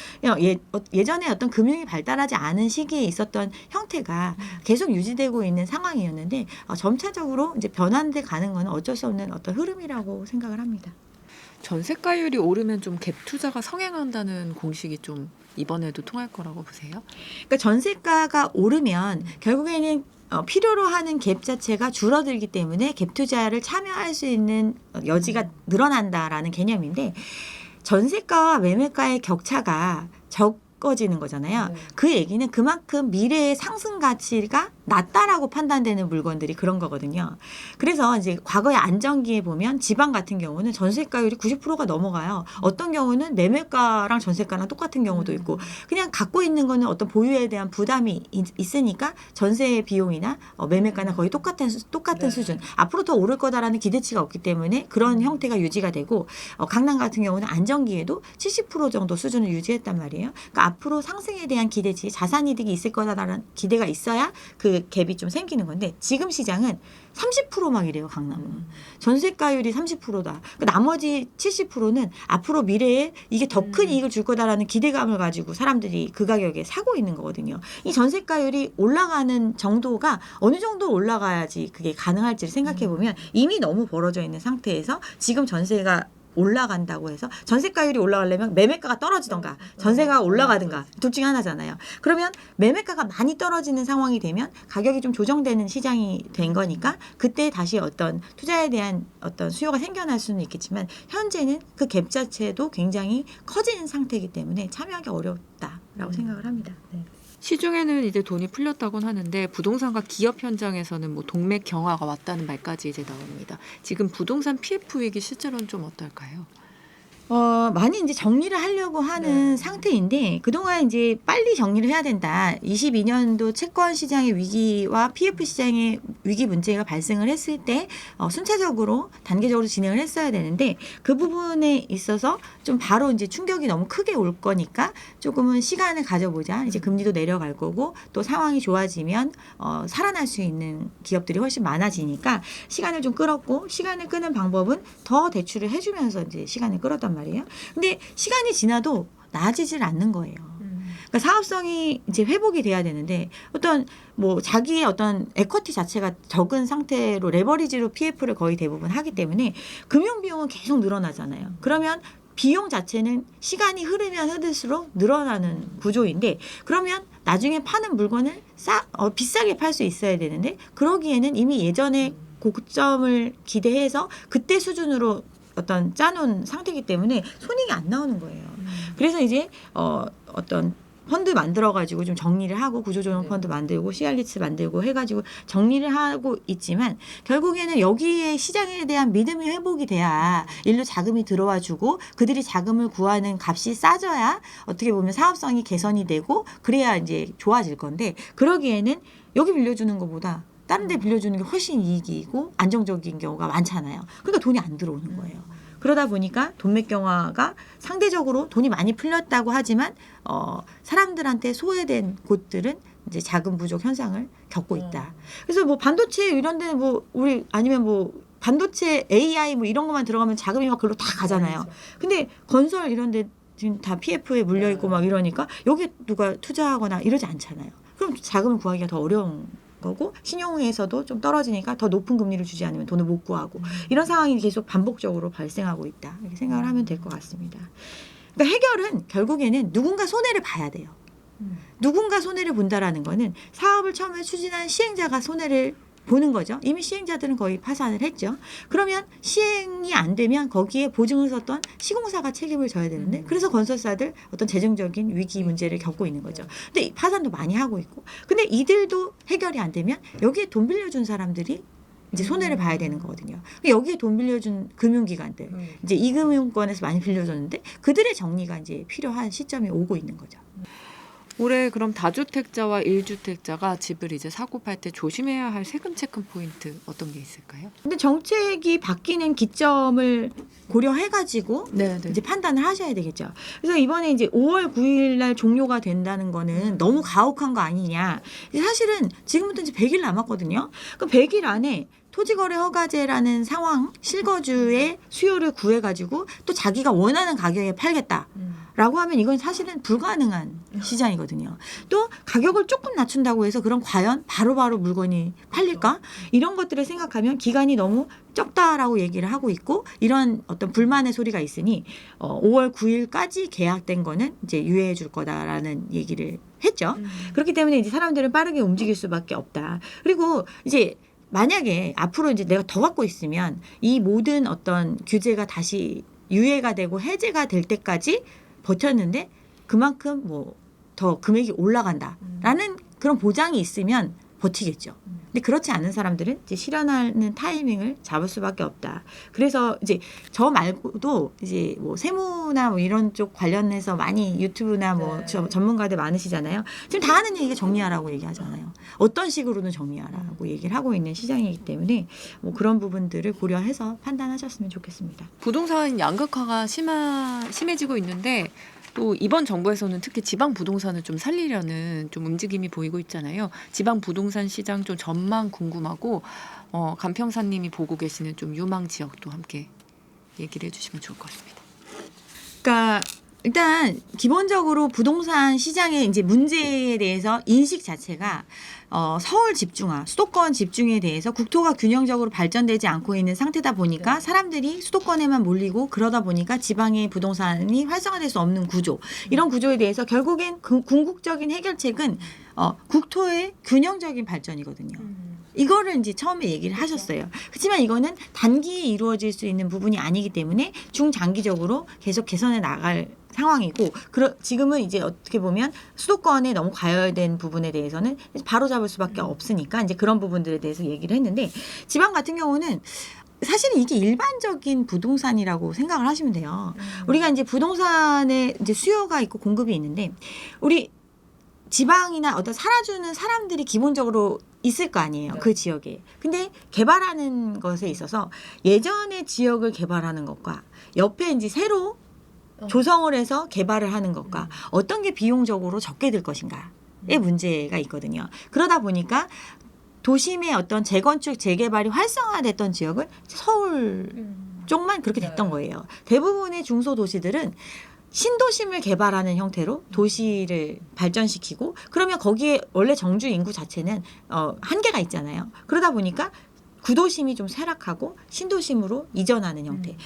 예전에 어떤 금융이 발달하지 않은 시기에 있었던 형태가 계속 유지되고 있는 상황이었는데 점차적으로 이제 변환돼 가는 건 어쩔 수 없는 어떤 흐름이라고 생각을 합니다. 전세가율이 오르면 좀 갭 투자가 성행한다는 공식이 좀 이번에도 통할 거라고 보세요? 그러니까 전세가가 오르면 결국에는 필요로 하는 갭 자체가 줄어들기 때문에 갭 투자를 참여할 수 있는 여지가 늘어난다라는 개념인데, 전세가와 매매가의 격차가 적어지는 거잖아요. 네. 그 얘기는 그만큼 미래의 상승 가치가 낮다라고 판단되는 물건들이 그런 거거든요. 그래서 이제 과거의 안정기에 보면 지방 같은 경우는 전세가율이 90%가 넘어가요. 어떤 경우는 매매가랑 전세가랑 똑같은 경우도 있고, 그냥 갖고 있는 거는 어떤 보유에 대한 부담이 있으니까 전세 비용이나 매매가는 거의 똑같은 네. 수준. 앞으로 더 오를 거다라는 기대치가 없기 때문에 그런 형태가 유지가 되고, 강남 같은 경우는 안정기에도 70% 정도 수준을 유지했단 말이에요. 그러니까 앞으로 상승에 대한 기대치, 자산이득이 있을 거다라는 기대가 있어야 그 갭이 좀 생기는 건데, 지금 시장은 30% 막 이래요, 강남은. 전세가율이 30%다. 나머지 70%는 앞으로 미래에 이게 더 큰 이익을 줄 거다라는 기대감을 가지고 사람들이 그 가격에 사고 있는 거거든요. 이 전세가율이 올라가는 정도가 어느 정도 올라가야지 그게 가능할지를 생각해 보면 이미 너무 벌어져 있는 상태에서 지금 전세가 올라간다고 해서 전세가율이 올라가려면 매매가가 떨어지던가 전세가 올라가든가 둘 중에 하나잖아요. 그러면 매매가가 많이 떨어지는 상황이 되면 가격이 좀 조정되는 시장이 된 거니까 그때 다시 어떤 투자에 대한 어떤 수요가 생겨날 수는 있겠지만, 현재는 그 갭 자체도 굉장히 커지는 상태이기 때문에 참여하기 어렵다라고 생각을 합니다. 네. 시중에는 이제 돈이 풀렸다고는 하는데 부동산과 기업 현장에서는 뭐 동맥 경화가 왔다는 말까지 이제 나옵니다. 지금 부동산 PF 위기 실제로는 좀 어떨까요? 많이 이제 정리를 하려고 하는 상태인데, 그동안 이제 빨리 정리를 해야 된다. 22년도 채권 시장의 위기와 PF 시장의 위기 문제가 발생을 했을 때 순차적으로 단계적으로 진행을 했어야 되는데, 그 부분에 있어서 좀 바로 이제 충격이 너무 크게 올 거니까 조금은 시간을 가져보자. 이제 금리도 내려갈 거고 또 상황이 좋아지면 살아날 수 있는 기업들이 훨씬 많아지니까 시간을 좀 끌었고, 시간을 끄는 방법은 더 대출을 해주면서 이제 시간을 끌었단 말이에요. 근데 시간이 지나도 나아지질 않는 거예요. 그러니까 사업성이 이제 회복이 돼야 되는데, 어떤 뭐 자기의 어떤 에쿼티 자체가 적은 상태로 레버리지로 PF를 거의 대부분 하기 때문에 금융 비용은 계속 늘어나잖아요. 그러면 비용 자체는 시간이 흐르면 흐를수록 늘어나는 구조인데, 그러면 나중에 파는 물건을 비싸게 팔 수 있어야 되는데, 그러기에는 이미 예전에 고점을 기대해서 그때 수준으로 어떤 짜놓은 상태이기 때문에 손익이 안 나오는 거예요. 그래서 이제 어떤 펀드 만들어가지고 좀 정리를 하고, 구조조정 펀드 만들고 시알리츠 만들고 해가지고 정리를 하고 있지만, 결국에는 여기에 시장에 대한 믿음이 회복이 돼야 일로 자금이 들어와주고 그들이 자금을 구하는 값이 싸져야 어떻게 보면 사업성이 개선이 되고 그래야 이제 좋아질 건데, 그러기에는 여기 빌려주는 것보다 다른 데 빌려주는 게 훨씬 이익이고 안정적인 경우가 많잖아요. 그러니까 돈이 안 들어오는 거예요. 그러다 보니까 돈맥 경화가 상대적으로 돈이 많이 풀렸다고 하지만 사람들한테 소외된 곳들은 이제 자금 부족 현상을 겪고 있다. 그래서 뭐 반도체 이런 데는 뭐 우리 아니면 뭐 반도체 AI 뭐 이런 것만 들어가면 자금이 막 글로 다 가잖아요. 근데 건설 이런 데 지금 다 PF에 물려 있고 막 이러니까 여기에 누가 투자하거나 이러지 않잖아요. 그럼 자금을 구하기가 더 어려운 거고, 신용에서도 좀 떨어지니까 더 높은 금리를 주지 않으면 돈을 못 구하고, 이런 상황이 계속 반복적으로 발생하고 있다, 이렇게 생각을 하면 될 것 같습니다. 그러니까 해결은 결국에는 누군가 손해를 봐야 돼요. 누군가 손해를 본다라는 거는 사업을 처음에 추진한 시행자가 손해를 보는 거죠. 이미 시행자들은 거의 파산을 했죠. 그러면 시행이 안 되면 거기에 보증을 섰던 시공사가 책임을 져야 되는데 그래서 건설사들 어떤 재정적인 위기 문제를 겪고 있는 거죠. 근데 파산도 많이 하고 있고 근데 이들도 해결이 안 되면 여기에 돈 빌려준 사람들이 이제 손해를 봐야 되는 거거든요. 여기에 돈 빌려준 금융기관들 이제 이금융권에서 많이 빌려줬는데 그들의 정리가 이제 필요한 시점이 오고 있는 거죠. 올해 그럼 다주택자와 1주택자가 집을 이제 사고 팔 때 조심해야 할 세금 체크 포인트 어떤 게 있을까요? 근데 정책이 바뀌는 기점을 고려해가지고 이제 판단을 하셔야 되겠죠. 그래서 이번에 이제 5월 9일 날 종료가 된다는 거는 너무 가혹한 거 아니냐. 사실은 지금부터 이제 100일 남았거든요. 그 100일 안에 토지거래 허가제라는 상황 실거주의 수요를 구해가지고 또 자기가 원하는 가격에 팔겠다라고 하면 이건 사실은 불가능한 시장이거든요. 또 가격을 조금 낮춘다고 해서 그럼 과연 바로바로 물건이 팔릴까? 이런 것들을 생각하면 기간이 너무 적다라고 얘기를 하고 있고 이런 어떤 불만의 소리가 있으니 5월 9일까지 계약된 거는 이제 유예해 줄 거다라는 얘기를 했죠. 그렇기 때문에 이제 사람들은 빠르게 움직일 수밖에 없다. 그리고 이제 만약에 앞으로 이제 내가 더 갖고 있으면 이 모든 어떤 규제가 다시 유예가 되고 해제가 될 때까지 버텼는데 그만큼 뭐 더 금액이 올라간다라는 그런 보장이 있으면 버티겠죠. 근데 그렇지 않은 사람들은 이제 실현하는 타이밍을 잡을 수밖에 없다. 그래서 이제 저 말고도 이제 뭐 세무나 뭐 이런 쪽 관련해서 많이 유튜브나 뭐 전문가들 많으시잖아요. 지금 다 하는 얘기가 정리하라고 얘기하잖아요. 어떤 식으로는 정리하라고 얘기를 하기 있는 시장이기 때문에 뭐 그런 부분들을 고려해서 판단하셨으면 좋겠습니다. 부동산 양극화가 심해지고 있는데 또 이번 정부에서는 특히 지방 부동산을 좀 살리려는 좀 움직임이 보이고 있잖아요. 지방 부동산 시장 좀 전망 궁금하고 간평사님이 보고 계시는 좀 유망 지역도 함께 얘기를 해주시면 좋을 것 같습니다. 그러니까 일단 기본적으로 부동산 시장의 이제 문제에 대해서 인식 자체가 서울 집중화, 수도권 집중에 대해서 국토가 균형적으로 발전되지 않고 있는 상태다 보니까 사람들이 수도권에만 몰리고 그러다 보니까 지방의 부동산이 활성화될 수 없는 구조. 이런 구조에 대해서 결국엔 궁극적인 해결책은 국토의 균형적인 발전이거든요. 이거를 이제 처음에 얘기를 하셨어요. 그렇지만 이거는 단기에 이루어질 수 있는 부분이 아니기 때문에 중장기적으로 계속 개선해 나갈 상황이고 지금은 이제 어떻게 보면 수도권에 너무 과열된 부분에 대해서는 바로 잡을 수밖에 없으니까 이제 그런 부분들에 대해서 얘기를 했는데 지방 같은 경우는 사실은 이게 일반적인 부동산이라고 생각을 하시면 돼요. 우리가 이제 부동산에 이제 수요가 있고 공급이 있는데 우리 지방이나 어떤 살아주는 사람들이 기본적으로 있을 거 아니에요. 그 지역에. 근데 개발하는 것에 있어서 예전의 지역을 개발하는 것과 옆에 이제 새로 조성을 해서 개발을 하는 것과 어떤 게 비용적으로 적게 들 것인가의 문제가 있거든요. 그러다 보니까 도심의 어떤 재건축, 재개발이 활성화됐던 지역은 서울 쪽만 그렇게 됐던 거예요. 대부분의 중소도시들은 신도심을 개발하는 형태로 도시를 발전시키고 그러면 거기에 원래 정주 인구 자체는 한계가 있잖아요. 그러다 보니까 구도심이 좀 쇠락하고 신도심으로 이전하는 형태.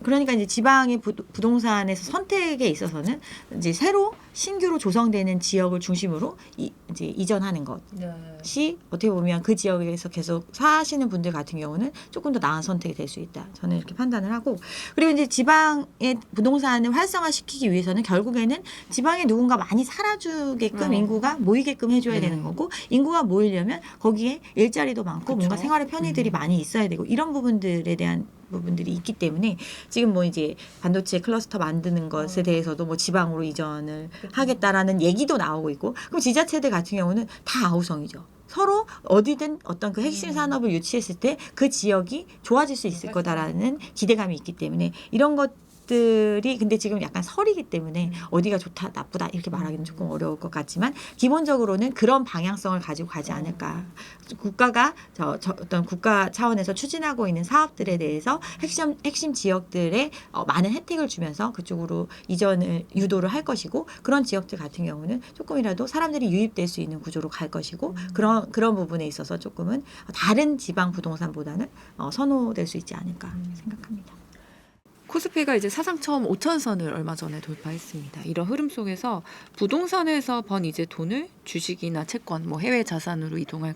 그러니까 이제 지방의 부동산에서 선택에 있어서는 이제 새로 신규로 조성되는 지역을 중심으로 이제 이전하는 것이 어떻게 보면 그 지역에서 계속 사시는 분들 같은 경우는 조금 더 나은 선택이 될 수 있다. 저는 이렇게 판단을 하고 그리고 이제 지방의 부동산을 활성화시키기 위해서는 결국에는 지방에 누군가 많이 살아주게끔 인구가 모이게끔 해줘야 되는 거고 인구가 모이려면 거기에 일자리도 많고 뭔가 생활의 편의들이 많이 있어야 되고 이런 부분들에 대한 부분들이 있기 때문에 지금 뭐 이제 반도체 클러스터 만드는 것에 대해서도 뭐 지방으로 이전을 하겠다라는 얘기도 나오고 있고 그럼 지자체들 같은 경우는 다 아우성이죠. 서로 어디든 어떤 그 핵심 산업을 유치했을 때 그 지역이 좋아질 수 있을 거다라는 기대감이 있기 때문에 이런 것들이 근데 지금 약간 설이기 때문에 어디가 좋다 나쁘다 이렇게 말하기는 조금 어려울 것 같지만 기본적으로는 그런 방향성을 가지고 가지 않을까. 국가가 어떤 국가 차원에서 추진하고 있는 사업들에 대해서 핵심 지역들에 많은 혜택을 주면서 그쪽으로 이전을 유도를 할 것이고 그런 지역들 같은 경우는 조금이라도 사람들이 유입될 수 있는 구조로 갈 것이고 그런 부분에 있어서 조금은 다른 지방 부동산보다는 선호될 수 있지 않을까 생각합니다. 코스피가 이제 사상 처음 5,000선을 얼마 전에 돌파했습니다. 이런 흐름 속에서 부동산에서 번 이제 돈을 주식이나 채권, 뭐 해외 자산으로 이동할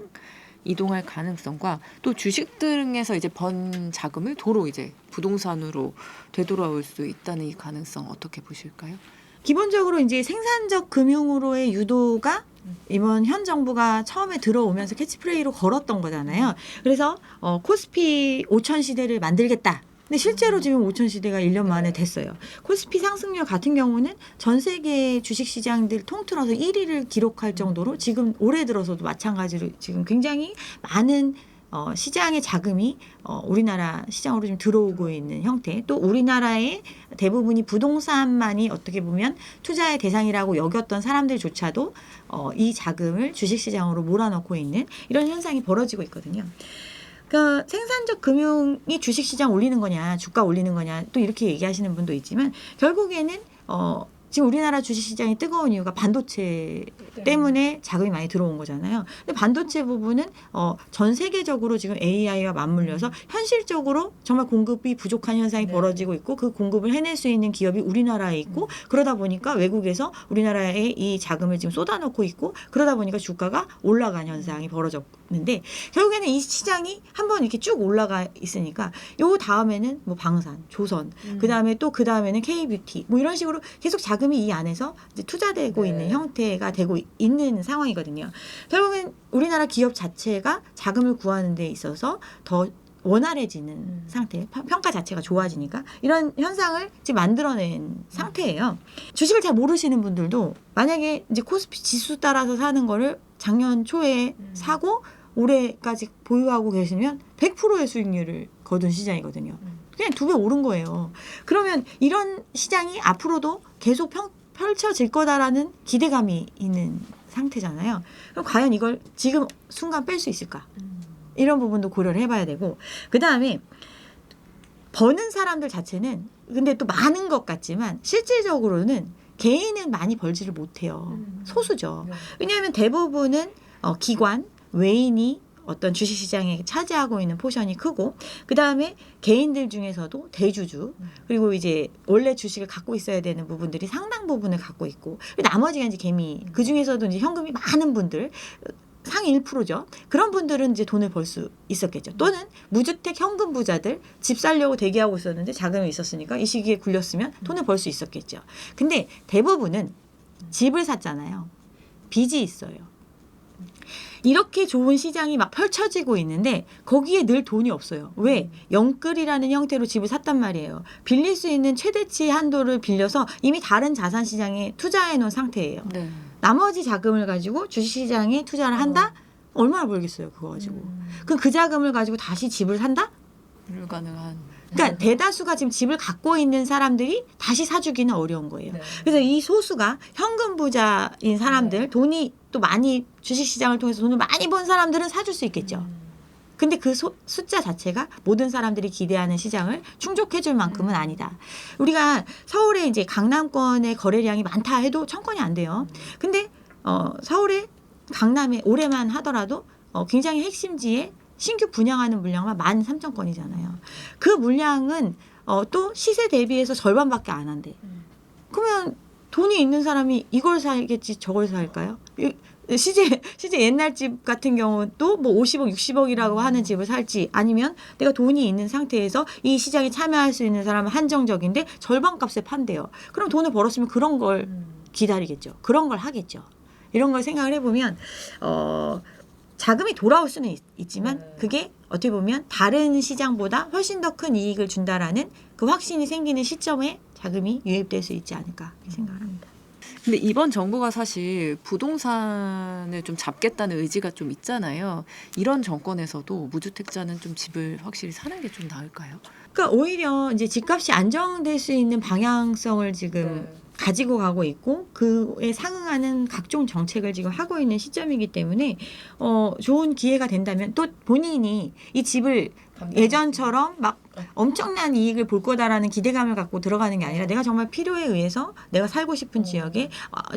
이동할 가능성과 또 주식 등에서 이제 번 자금을 도로 이제 부동산으로 되돌아올 수 있다는 이 가능성 어떻게 보실까요? 기본적으로 이제 생산적 금융으로의 유도가 이번 현 정부가 처음에 들어오면서 캐치프레이로 걸었던 거잖아요. 그래서 코스피 5천 시대를 만들겠다. 근데 실제로 지금 5천 시대가 1년 만에 됐어요. 코스피 상승률 같은 경우는 전 세계 주식시장들 통틀어서 1위를 기록할 정도로 지금 올해 들어서도 마찬가지로 지금 굉장히 많은 시장의 자금이 우리나라 시장으로 좀 들어오고 있는 형태. 또 우리나라의 대부분이 부동산만이 어떻게 보면 투자의 대상이라고 여겼던 사람들조차도 이 자금을 주식시장으로 몰아넣고 있는 이런 현상이 벌어지고 있거든요. 그러니까 생산적 금융이 주식시장 올리는 거냐, 주가 올리는 거냐, 또 이렇게 얘기하시는 분도 있지만 결국에는 지금 우리나라 주식시장이 뜨거운 이유가 반도체 때문에 자금이 많이 들어온 거잖아요. 근데 반도체 부분은 전 세계적으로 지금 AI와 맞물려서 현실적으로 정말 공급이 부족한 현상이 벌어지고 있고 그 공급을 해낼 수 있는 기업이 우리나라에 있고 그러다 보니까 외국에서 우리나라에 이 자금을 지금 쏟아놓고 있고 그러다 보니까 주가가 올라간 현상이 벌어졌는데 결국에는 이 시장이 한번 이렇게 쭉 올라가 있으니까 요 다음에는 뭐 방산, 조선, 그 다음에는 K뷰티 뭐 이런 식으로 계속 자금이 이 안에서 이제 투자되고 있는 형태가 되고 있는 상황이거든요. 결국엔 우리나라 기업 자체가 자금을 구하는 데 있어서 더 원활해지는 상태, 평가 자체가 좋아지니까 이런 현상을 지금 만들어낸 상태예요. 주식을 잘 모르시는 분들도 만약에 이제 코스피 지수 따라서 사는 거를 작년 초에 사고 올해까지 보유하고 계시면 100%의 수익률을 거둔 시장이거든요. 그냥 2배 오른 거예요. 그러면 이런 시장이 앞으로도 계속 펼쳐질 거다라는 기대감이 있는 상태잖아요. 그럼 과연 이걸 지금 순간 뺄 수 있을까? 이런 부분도 고려를 해봐야 되고 그 다음에 버는 사람들 자체는 근데 또 많은 것 같지만 실질적으로는 개인은 많이 벌지를 못해요. 소수죠. 왜냐하면 대부분은 기관, 외인이 어떤 주식시장에 차지하고 있는 포션이 크고 그 다음에 개인들 중에서도 대주주 그리고 이제 원래 주식을 갖고 있어야 되는 부분들이 상당 부분을 갖고 있고 나머지가 이제 개미 그 중에서도 이제 현금이 많은 분들 상위 1%죠. 그런 분들은 이제 돈을 벌 수 있었겠죠. 또는 무주택 현금 부자들 집 살려고 대기하고 있었는데 자금이 있었으니까 이 시기에 굴렸으면 돈을 벌 수 있었겠죠. 근데 대부분은 집을 샀잖아요. 빚이 있어요. 이렇게 좋은 시장이 막 펼쳐지고 있는데 거기에 늘 돈이 없어요. 왜? 영끌이라는 형태로 집을 샀단 말이에요. 빌릴 수 있는 최대치 한도를 빌려서 이미 다른 자산 시장에 투자해 놓은 상태예요. 네. 나머지 자금을 가지고 주식시장에 투자를 한다? 얼마나 벌겠어요, 그거 가지고. 그럼 그 자금을 가지고 다시 집을 산다? 불가능한. 그러니까 대다수가 지금 집을 갖고 있는 사람들이 다시 사주기는 어려운 거예요. 그래서 이 소수가 현금 부자인 사람들, 돈이 또 많이 주식시장을 통해서 돈을 많이 번 사람들은 사줄 수 있겠죠. 근데 그 숫자 자체가 모든 사람들이 기대하는 시장을 충족해 줄 만큼은 아니다. 우리가 서울에 이제 강남권의 거래량이 많다 해도 1000건이 안 돼요. 근데 서울에 강남에 올해만 하더라도 굉장히 핵심지에 신규 분양하는 물량만 13,000건이잖아요. 그 물량은 또 시세 대비해서 절반밖에 안 한대. 그러면 돈이 있는 사람이 이걸 살겠지 저걸 살까요? 시제 옛날 집 같은 경우도 뭐 50억, 60억이라고 하는 집을 살지 아니면 내가 돈이 있는 상태에서 이 시장에 참여할 수 있는 사람은 한정적인데 절반 값에 판대요. 그럼 돈을 벌었으면 그런 걸 기다리겠죠. 그런 걸 하겠죠. 이런 걸 생각을 해보면 자금이 돌아올 수는 있지만 그게 어떻게 보면 다른 시장보다 훨씬 더 큰 이익을 준다라는 그 확신이 생기는 시점에 자금이 유입될 수 있지 않을까 생각을 합니다. 근데 이번 정부가 사실 부동산을 좀 잡겠다는 의지가 좀 있잖아요. 이런 정권에서도 무주택자는 좀 집을 확실히 사는 게 좀 나을까요? 그러니까 오히려 이제 집값이 안정될 수 있는 방향성을 지금 가지고 가고 있고 그에 상응하는 각종 정책을 지금 하고 있는 시점이기 때문에 좋은 기회가 된다면 또 본인이 이 집을 예전처럼 막 엄청난 이익을 볼 거다라는 기대감을 갖고 들어가는 게 아니라 내가 정말 필요에 의해서 내가 살고 싶은 지역에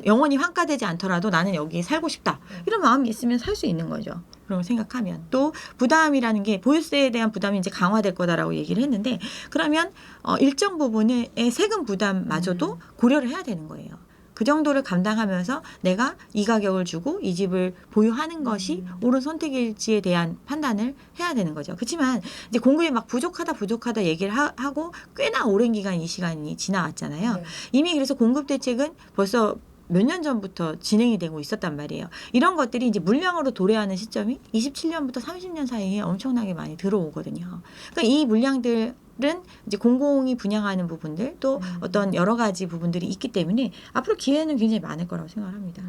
영원히 환가되지 않더라도 나는 여기에 살고 싶다. 이런 마음이 있으면 살 수 있는 거죠. 그런 걸 생각하면 또 부담이라는 게 보유세에 대한 부담이 이제 강화될 거다라고 얘기를 했는데 그러면 일정 부분의 세금 부담마저도 고려를 해야 되는 거예요. 그 정도를 감당하면서 내가 이 가격을 주고 이 집을 보유하는 것이 옳은 선택일지에 대한 판단을 해야 되는 거죠. 그렇지만 이제 공급이 막 부족하다 얘기를 하고 꽤나 오랜 기간 이 시간이 지나왔잖아요. 네. 이미 그래서 공급 대책은 벌써 몇 년 전부터 진행이 되고 있었단 말이에요. 이런 것들이 이제 물량으로 도래하는 시점이 27년부터 30년 사이에 엄청나게 많이 들어오거든요. 그러니까 이 물량들은 이제 공공이 분양하는 부분들 또 어떤 여러 가지 부분들이 있기 때문에 앞으로 기회는 굉장히 많을 거라고 생각합니다.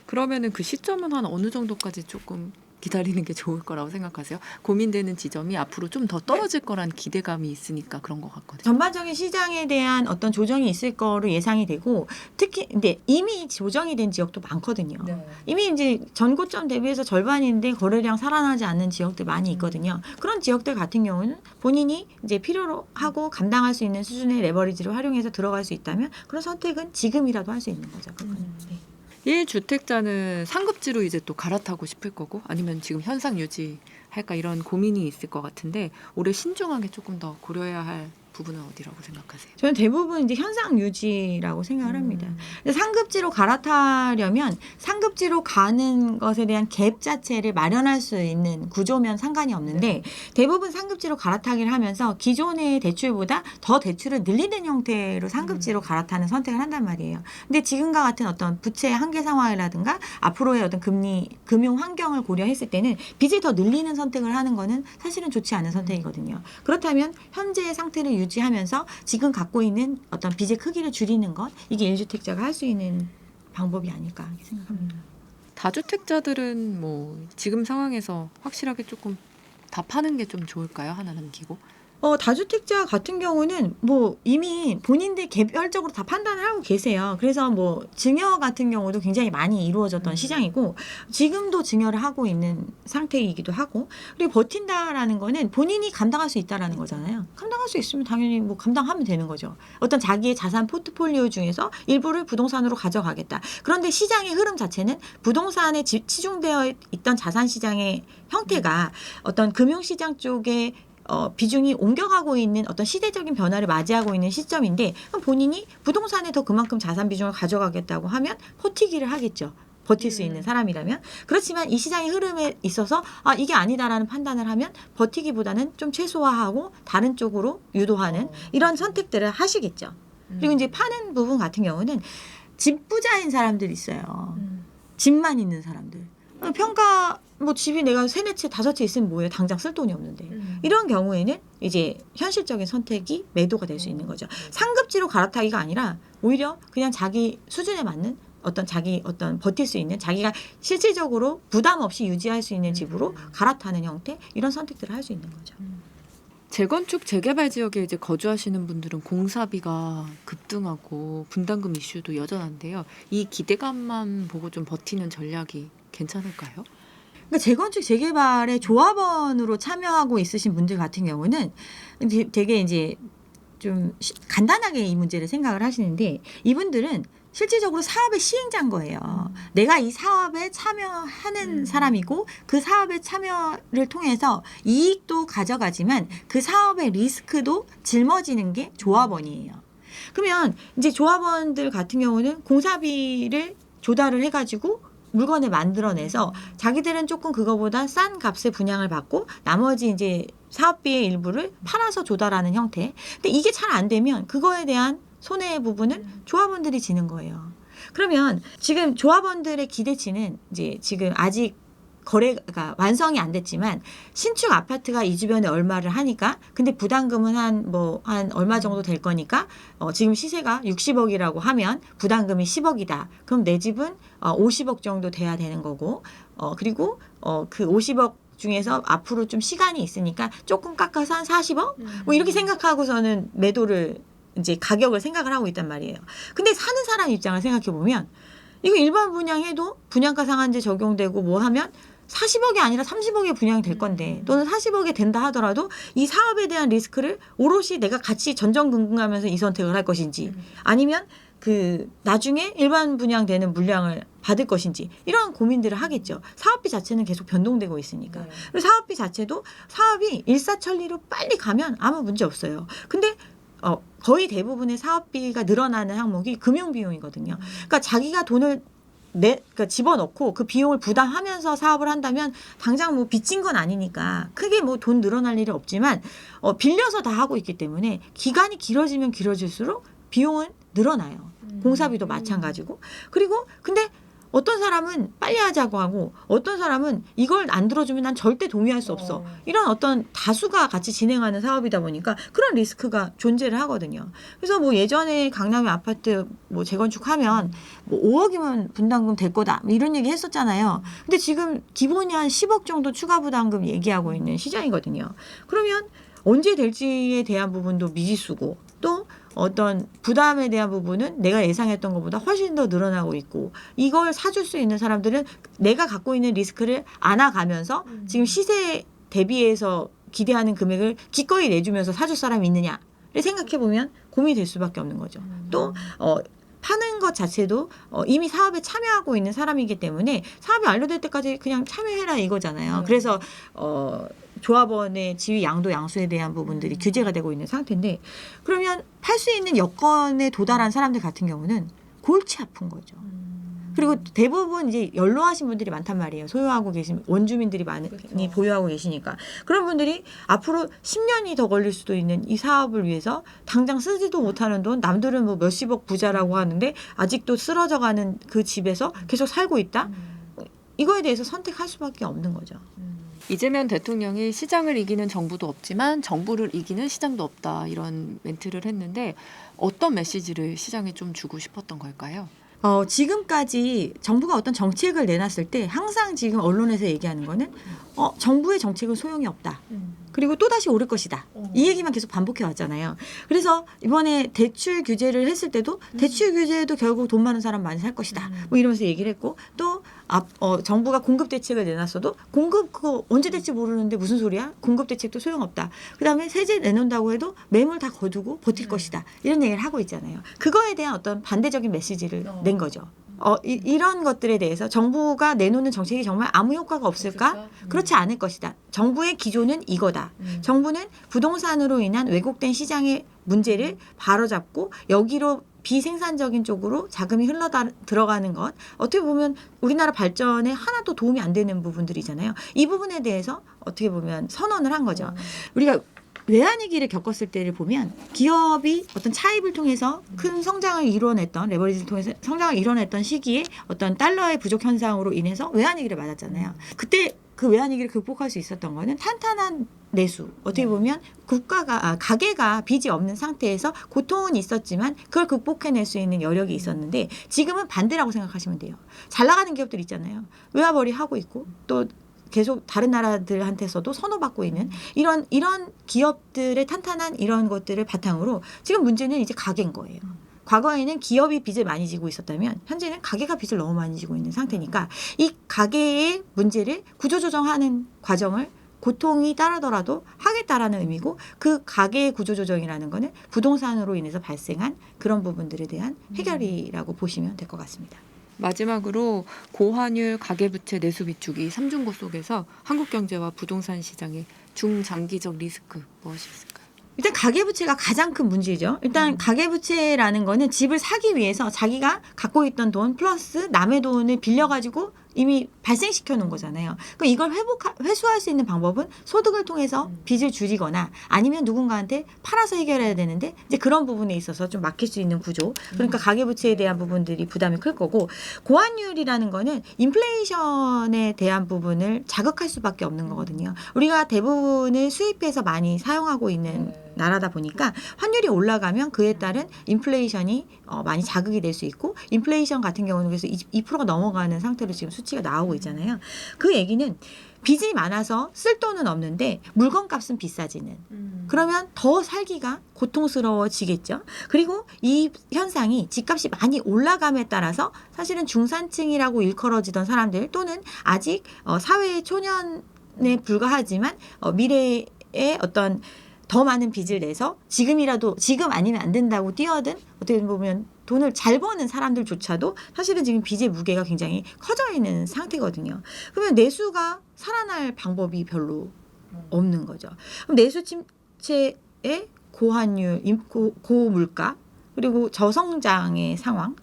그러면은 그 시점은 한 어느 정도까지 조금 기다리는 게 좋을 거라고 생각하세요? 고민되는 지점이 앞으로 좀 더 떨어질 거란 기대감이 있으니까 그런 것 같거든요. 전반적인 시장에 대한 어떤 조정이 있을 거로 예상이 되고 특히 근데 이미 조정이 된 지역도 많거든요. 네. 이미 이제 전고점 대비해서 절반인데 거래량 살아나지 않는 지역들 많이 있거든요. 그런 지역들 같은 경우는 본인이 이제 필요로 하고 감당할 수 있는 수준의 레버리지를 활용해서 들어갈 수 있다면 그런 선택은 지금이라도 할 수 있는 거죠. 그거는. 네. 1주택자는 상급지로 이제 또 갈아타고 싶을 거고 아니면 지금 현상 유지할까 이런 고민이 있을 것 같은데 올해 신중하게 조금 더 고려해야 할 부분은 어디라고 생각하세요? 저는 대부분 이제 현상 유지라고 생각을 합니다. 근데 상급지로 갈아타려면 상급지로 가는 것에 대한 갭 자체를 마련할 수 있는 구조면 상관이 없는데 대부분 상급지로 갈아타기를 하면서 기존의 대출보다 더 대출을 늘리는 형태로 상급지로 갈아타는 선택을 한단 말이에요. 근데 지금과 같은 어떤 부채 한계 상황이라든가 앞으로의 어떤 금융 환경을 고려했을 때는 빚을 더 늘리는 선택을 하는 거는 사실은 좋지 않은 선택이거든요. 그렇다면 현재의 상태를 유지하면서 지금 갖고 있는 어떤 빚의 크기를 줄이는 것 이게 1주택자가 할 수 있는 방법이 아닐까 이렇게 생각합니다. 다주택자들은 뭐 지금 상황에서 확실하게 조금 다 파는 게 좀 좋을까요? 하나 남기고. 다주택자 같은 경우는 뭐 이미 본인들 개별적으로 다 판단을 하고 계세요. 그래서 뭐 증여 같은 경우도 굉장히 많이 이루어졌던 시장이고 지금도 증여를 하고 있는 상태이기도 하고 그리고 버틴다라는 거는 본인이 감당할 수 있다라는 거잖아요. 감당할 수 있으면 당연히 뭐 감당하면 되는 거죠. 어떤 자기의 자산 포트폴리오 중에서 일부를 부동산으로 가져가겠다. 그런데 시장의 흐름 자체는 부동산에 치중되어 있던 자산 시장의 형태가 어떤 금융시장 쪽에 비중이 옮겨가고 있는 어떤 시대적인 변화를 맞이하고 있는 시점인데 그럼 본인이 부동산에 더 그만큼 자산 비중을 가져가겠다고 하면 버티기를 하겠죠. 버틸 수 있는 사람이라면. 그렇지만 이 시장의 흐름에 있어서 이게 아니다라는 판단을 하면 버티기보다는 좀 최소화하고 다른 쪽으로 유도하는 이런 선택들을 하시겠죠. 그리고 이제 파는 부분 같은 경우는 집 부자인 사람들이 있어요. 집만 있는 사람들. 평가 뭐 집이 내가 3, 4채, 5채 있으면 뭐예요? 당장 쓸 돈이 없는데. 이런 경우에는 이제 현실적인 선택이 매도가 될 수 있는 거죠. 상급지로 갈아타기가 아니라 오히려 그냥 자기 수준에 맞는 자기 버틸 수 있는 자기가 실질적으로 부담 없이 유지할 수 있는 집으로 갈아타는 형태 이런 선택들을 할 수 있는 거죠. 재건축 재개발 지역에 이제 거주하시는 분들은 공사비가 급등하고 분담금 이슈도 여전한데요. 이 기대감만 보고 좀 버티는 전략이 괜찮을까요? 그러니까 재건축 재개발에 조합원으로 참여하고 있으신 분들 같은 경우는 되게 이제 좀 간단하게 이 문제를 생각을 하시는데 이분들은 실질적으로 사업의 시행자인 거예요. 내가 이 사업에 참여하는 사람이고 그 사업에 참여를 통해서 이익도 가져가지만 그 사업의 리스크도 짊어지는 게 조합원이에요. 그러면 이제 조합원들 같은 경우는 공사비를 조달을 해가지고 물건을 만들어내서 자기들은 조금 그거보다 싼 값에 분양을 받고 나머지 이제 사업비의 일부를 팔아서 조달하는 형태. 근데 이게 잘 안 되면 그거에 대한 손해의 부분은 조합원들이 지는 거예요. 그러면 지금 조합원들의 기대치는 이제 지금 아직 거래가 완성이 안 됐지만 신축 아파트가 이 주변에 얼마를 하니까 근데 부담금은 한 얼마 정도 될 거니까 지금 시세가 60억이라고 하면 부담금이 10억이다. 그럼 내 집은 50억 정도 돼야 되는 거고 그리고 그 50억 중에서 앞으로 좀 시간이 있으니까 조금 깎아서 한 40억? 뭐 이렇게 생각하고서는 매도를 이제 가격을 생각을 하고 있단 말이에요. 근데 사는 사람 입장을 생각해 보면 이거 일반 분양해도 분양가 상한제 적용되고 뭐 하면 40억이 아니라 30억에 분양이 될 건데 또는 40억에 된다 하더라도 이 사업에 대한 리스크를 오롯이 내가 같이 전전긍긍하면서 이 선택을 할 것인지 아니면 그 나중에 일반 분양되는 물량을 받을 것인지 이런 고민들을 하겠죠. 사업비 자체는 계속 변동되고 있으니까. 그리고 사업비 자체도 사업이 일사천리로 빨리 가면 아무 문제 없어요. 근데 거의 대부분의 사업비가 늘어나는 항목이 금융 비용이거든요. 그러니까 자기가 돈을 그러니까 집어넣고 그 비용을 부담하면서 사업을 한다면 당장 뭐 빚진 건 아니니까 크게 뭐 돈 늘어날 일은 없지만 빌려서 다 하고 있기 때문에 기간이 길어지면 길어질수록 비용은 늘어나요. 공사비도 마찬가지고. 그리고 근데 어떤 사람은 빨리 하자고 하고 어떤 사람은 이걸 안 들어주면 난 절대 동의할 수 없어. 이런 어떤 다수가 같이 진행하는 사업이다 보니까 그런 리스크가 존재를 하거든요. 그래서 뭐 예전에 강남의 아파트 뭐 재건축하면 뭐 5억이면 분담금 될 거다. 뭐 이런 얘기 했었잖아요. 근데 지금 기본이 한 10억 정도 추가 부담금 얘기하고 있는 시장이거든요. 그러면 언제 될지에 대한 부분도 미지수고 또 어떤 부담에 대한 부분은 내가 예상했던 것보다 훨씬 더 늘어나고 있고 이걸 사줄 수 있는 사람들은 내가 갖고 있는 리스크를 안아가면서 지금 시세 대비해서 기대하는 금액을 기꺼이 내주면서 사줄 사람이 있느냐를 생각해보면 고민이 될 수밖에 없는 거죠. 또 파는 것 자체도 이미 사업에 참여하고 있는 사람이기 때문에 사업이 완료될 때까지 그냥 참여해라 이거잖아요. 그래서 조합원의 지위 양도 양수에 대한 부분들이 규제가 되고 있는 상태인데 그러면 팔 수 있는 여건에 도달한 사람들 같은 경우는 골치 아픈 거죠. 그리고 대부분 이제 연로하신 분들이 많단 말이에요. 소유하고 계신 원주민들이 많이 그렇죠. 보유하고 계시니까 그런 분들이 앞으로 10년이 더 걸릴 수도 있는 이 사업을 위해서 당장 쓰지도 못하는 돈 남들은 뭐 몇십억 부자라고 하는데 아직도 쓰러져가는 그 집에서 계속 살고 있다. 이거에 대해서 선택할 수밖에 없는 거죠. 이재명 대통령이 시장을 이기는 정부도 없지만 정부를 이기는 시장도 없다 이런 멘트를 했는데 어떤 메시지를 시장에 좀 주고 싶었던 걸까요? 지금까지 정부가 어떤 정책을 내놨을 때 항상 지금 언론에서 얘기하는 거는 정부의 정책은 소용이 없다. 그리고 또다시 오를 것이다. 이 얘기만 계속 반복해 왔잖아요. 그래서 이번에 대출 규제를 했을 때도 대출 규제도 결국 돈 많은 사람 많이 살 것이다. 뭐 이러면서 얘기를 했고 또 정부가 공급 대책을 내놨어도 공급 그거 언제 될지 모르는데 무슨 소리야? 공급 대책도 소용없다. 그다음에 세제 내놓는다고 해도 매물 다 거두고 버틸 것이다. 이런 얘기를 하고 있잖아요. 그거에 대한 어떤 반대적인 메시지를 낸 거죠. 이런 것들에 대해서 정부가 내놓는 정책이 정말 아무 효과가 없을까? 그렇지 않을 것이다. 정부의 기조는 이거다. 정부는 부동산으로 인한 왜곡된 시장의 문제를 바로잡고 여기로 비생산적인 쪽으로 자금이 들어가는 것 어떻게 보면 우리나라 발전에 하나도 도움이 안 되는 부분들이잖아요. 이 부분에 대해서 어떻게 보면 선언을 한 거죠. 우리가 외환위기를 겪었을 때를 보면 기업이 어떤 차입을 통해서 큰 성장을 이뤄냈던 레버리지를 통해서 성장을 이뤄냈던 시기에 어떤 달러의 부족 현상으로 인해서 외환위기를 맞았잖아요. 그때 그 외환위기를 극복할 수 있었던 거는 탄탄한 내수. 어떻게 보면 가계가 빚이 없는 상태에서 고통은 있었지만 그걸 극복해낼 수 있는 여력이 있었는데 지금은 반대라고 생각하시면 돼요. 잘 나가는 기업들 있잖아요. 외화벌이 하고 있고 또 계속 다른 나라들한테서도 선호받고 있는 이런 기업들의 탄탄한 이런 것들을 바탕으로 지금 문제는 이제 가계인 거예요. 과거에는 기업이 빚을 많이 지고 있었다면 현재는 가계가 빚을 너무 많이 지고 있는 상태니까 이 가계의 문제를 구조조정하는 과정을 고통이 따르더라도 하겠다라는 의미고 그 가계의 구조조정이라는 거는 부동산으로 인해서 발생한 그런 부분들에 대한 해결이라고 보시면 될 것 같습니다. 마지막으로 고환율 가계부채 내수 비축이 삼중고 속에서 한국 경제와 부동산 시장의 중장기적 리스크 무엇이 있을까요? 일단 가계부채가 가장 큰 문제죠. 일단 가계부채라는 거는 집을 사기 위해서 자기가 갖고 있던 돈 플러스 남의 돈을 빌려가지고 이미 발생시켜 놓은 거잖아요. 그럼 이걸 회수할 수 있는 방법은 소득을 통해서 빚을 줄이거나 아니면 누군가한테 팔아서 해결해야 되는데 이제 그런 부분에 있어서 좀 막힐 수 있는 구조. 그러니까 가계부채에 대한 부분들이 부담이 클 거고 고환율이라는 거는 인플레이션에 대한 부분을 자극할 수밖에 없는 거거든요. 우리가 대부분을 수입해서 많이 사용하고 있는 나라다 보니까 환율이 올라가면 그에 따른 인플레이션이 많이 자극이 될 수 있고 인플레이션 같은 경우는 그래서 2%가 넘어가는 상태로 지금 수치가 나오고 있잖아요. 그 얘기는 빚이 많아서 쓸 돈은 없는데 물건값은 비싸지는. 그러면 더 살기가 고통스러워지겠죠. 그리고 이 현상이 집값이 많이 올라감에 따라서 사실은 중산층이라고 일컬어지던 사람들 또는 아직 사회의 초년에 불과하지만 미래의 어떤 더 많은 빚을 내서 지금 아니면 안 된다고 뛰어든 어떻게 보면 돈을 잘 버는 사람들조차도 사실은 지금 빚의 무게가 굉장히 커져 있는 상태거든요. 그러면 내수가 살아날 방법이 별로 없는 거죠. 그럼 내수 침체에 고환율, 고물가, 그리고 저성장의 상황.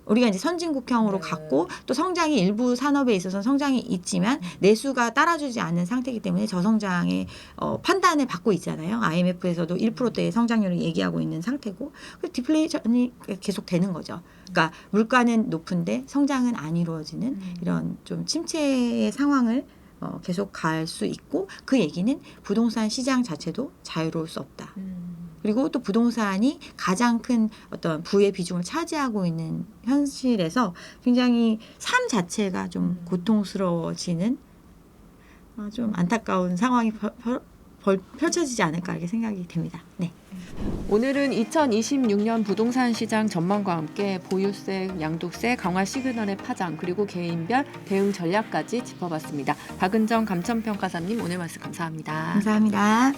우리가 이제 선진국형으로 갔고 또 성장이 일부 산업에 있어서 성장이 있지만 내수가 따라주지 않는 상태이기 때문에 저성장의 판단을 받고 있잖아요. IMF에서도 1%대의 성장률을 얘기하고 있는 상태고 디플레이션이 계속 되는 거죠. 그러니까 물가는 높은데 성장은 안 이루어지는 이런 좀 침체의 상황을 계속 갈 수 있고 그 얘기는 부동산 시장 자체도 자유로울 수 없다. 그리고 또 부동산이 가장 큰 어떤 부의 비중을 차지하고 있는 현실에서 굉장히 삶 자체가 좀 고통스러워지는 좀 안타까운 상황이 펼쳐지지 않을까 이렇게 생각이 됩니다. 네. 오늘은 2026년 부동산 시장 전망과 함께 보유세, 양도세, 강화 시그널의 파장, 그리고 개인별 대응 전략까지 짚어봤습니다. 박은정 감천평가사님 오늘 말씀 감사합니다. 감사합니다.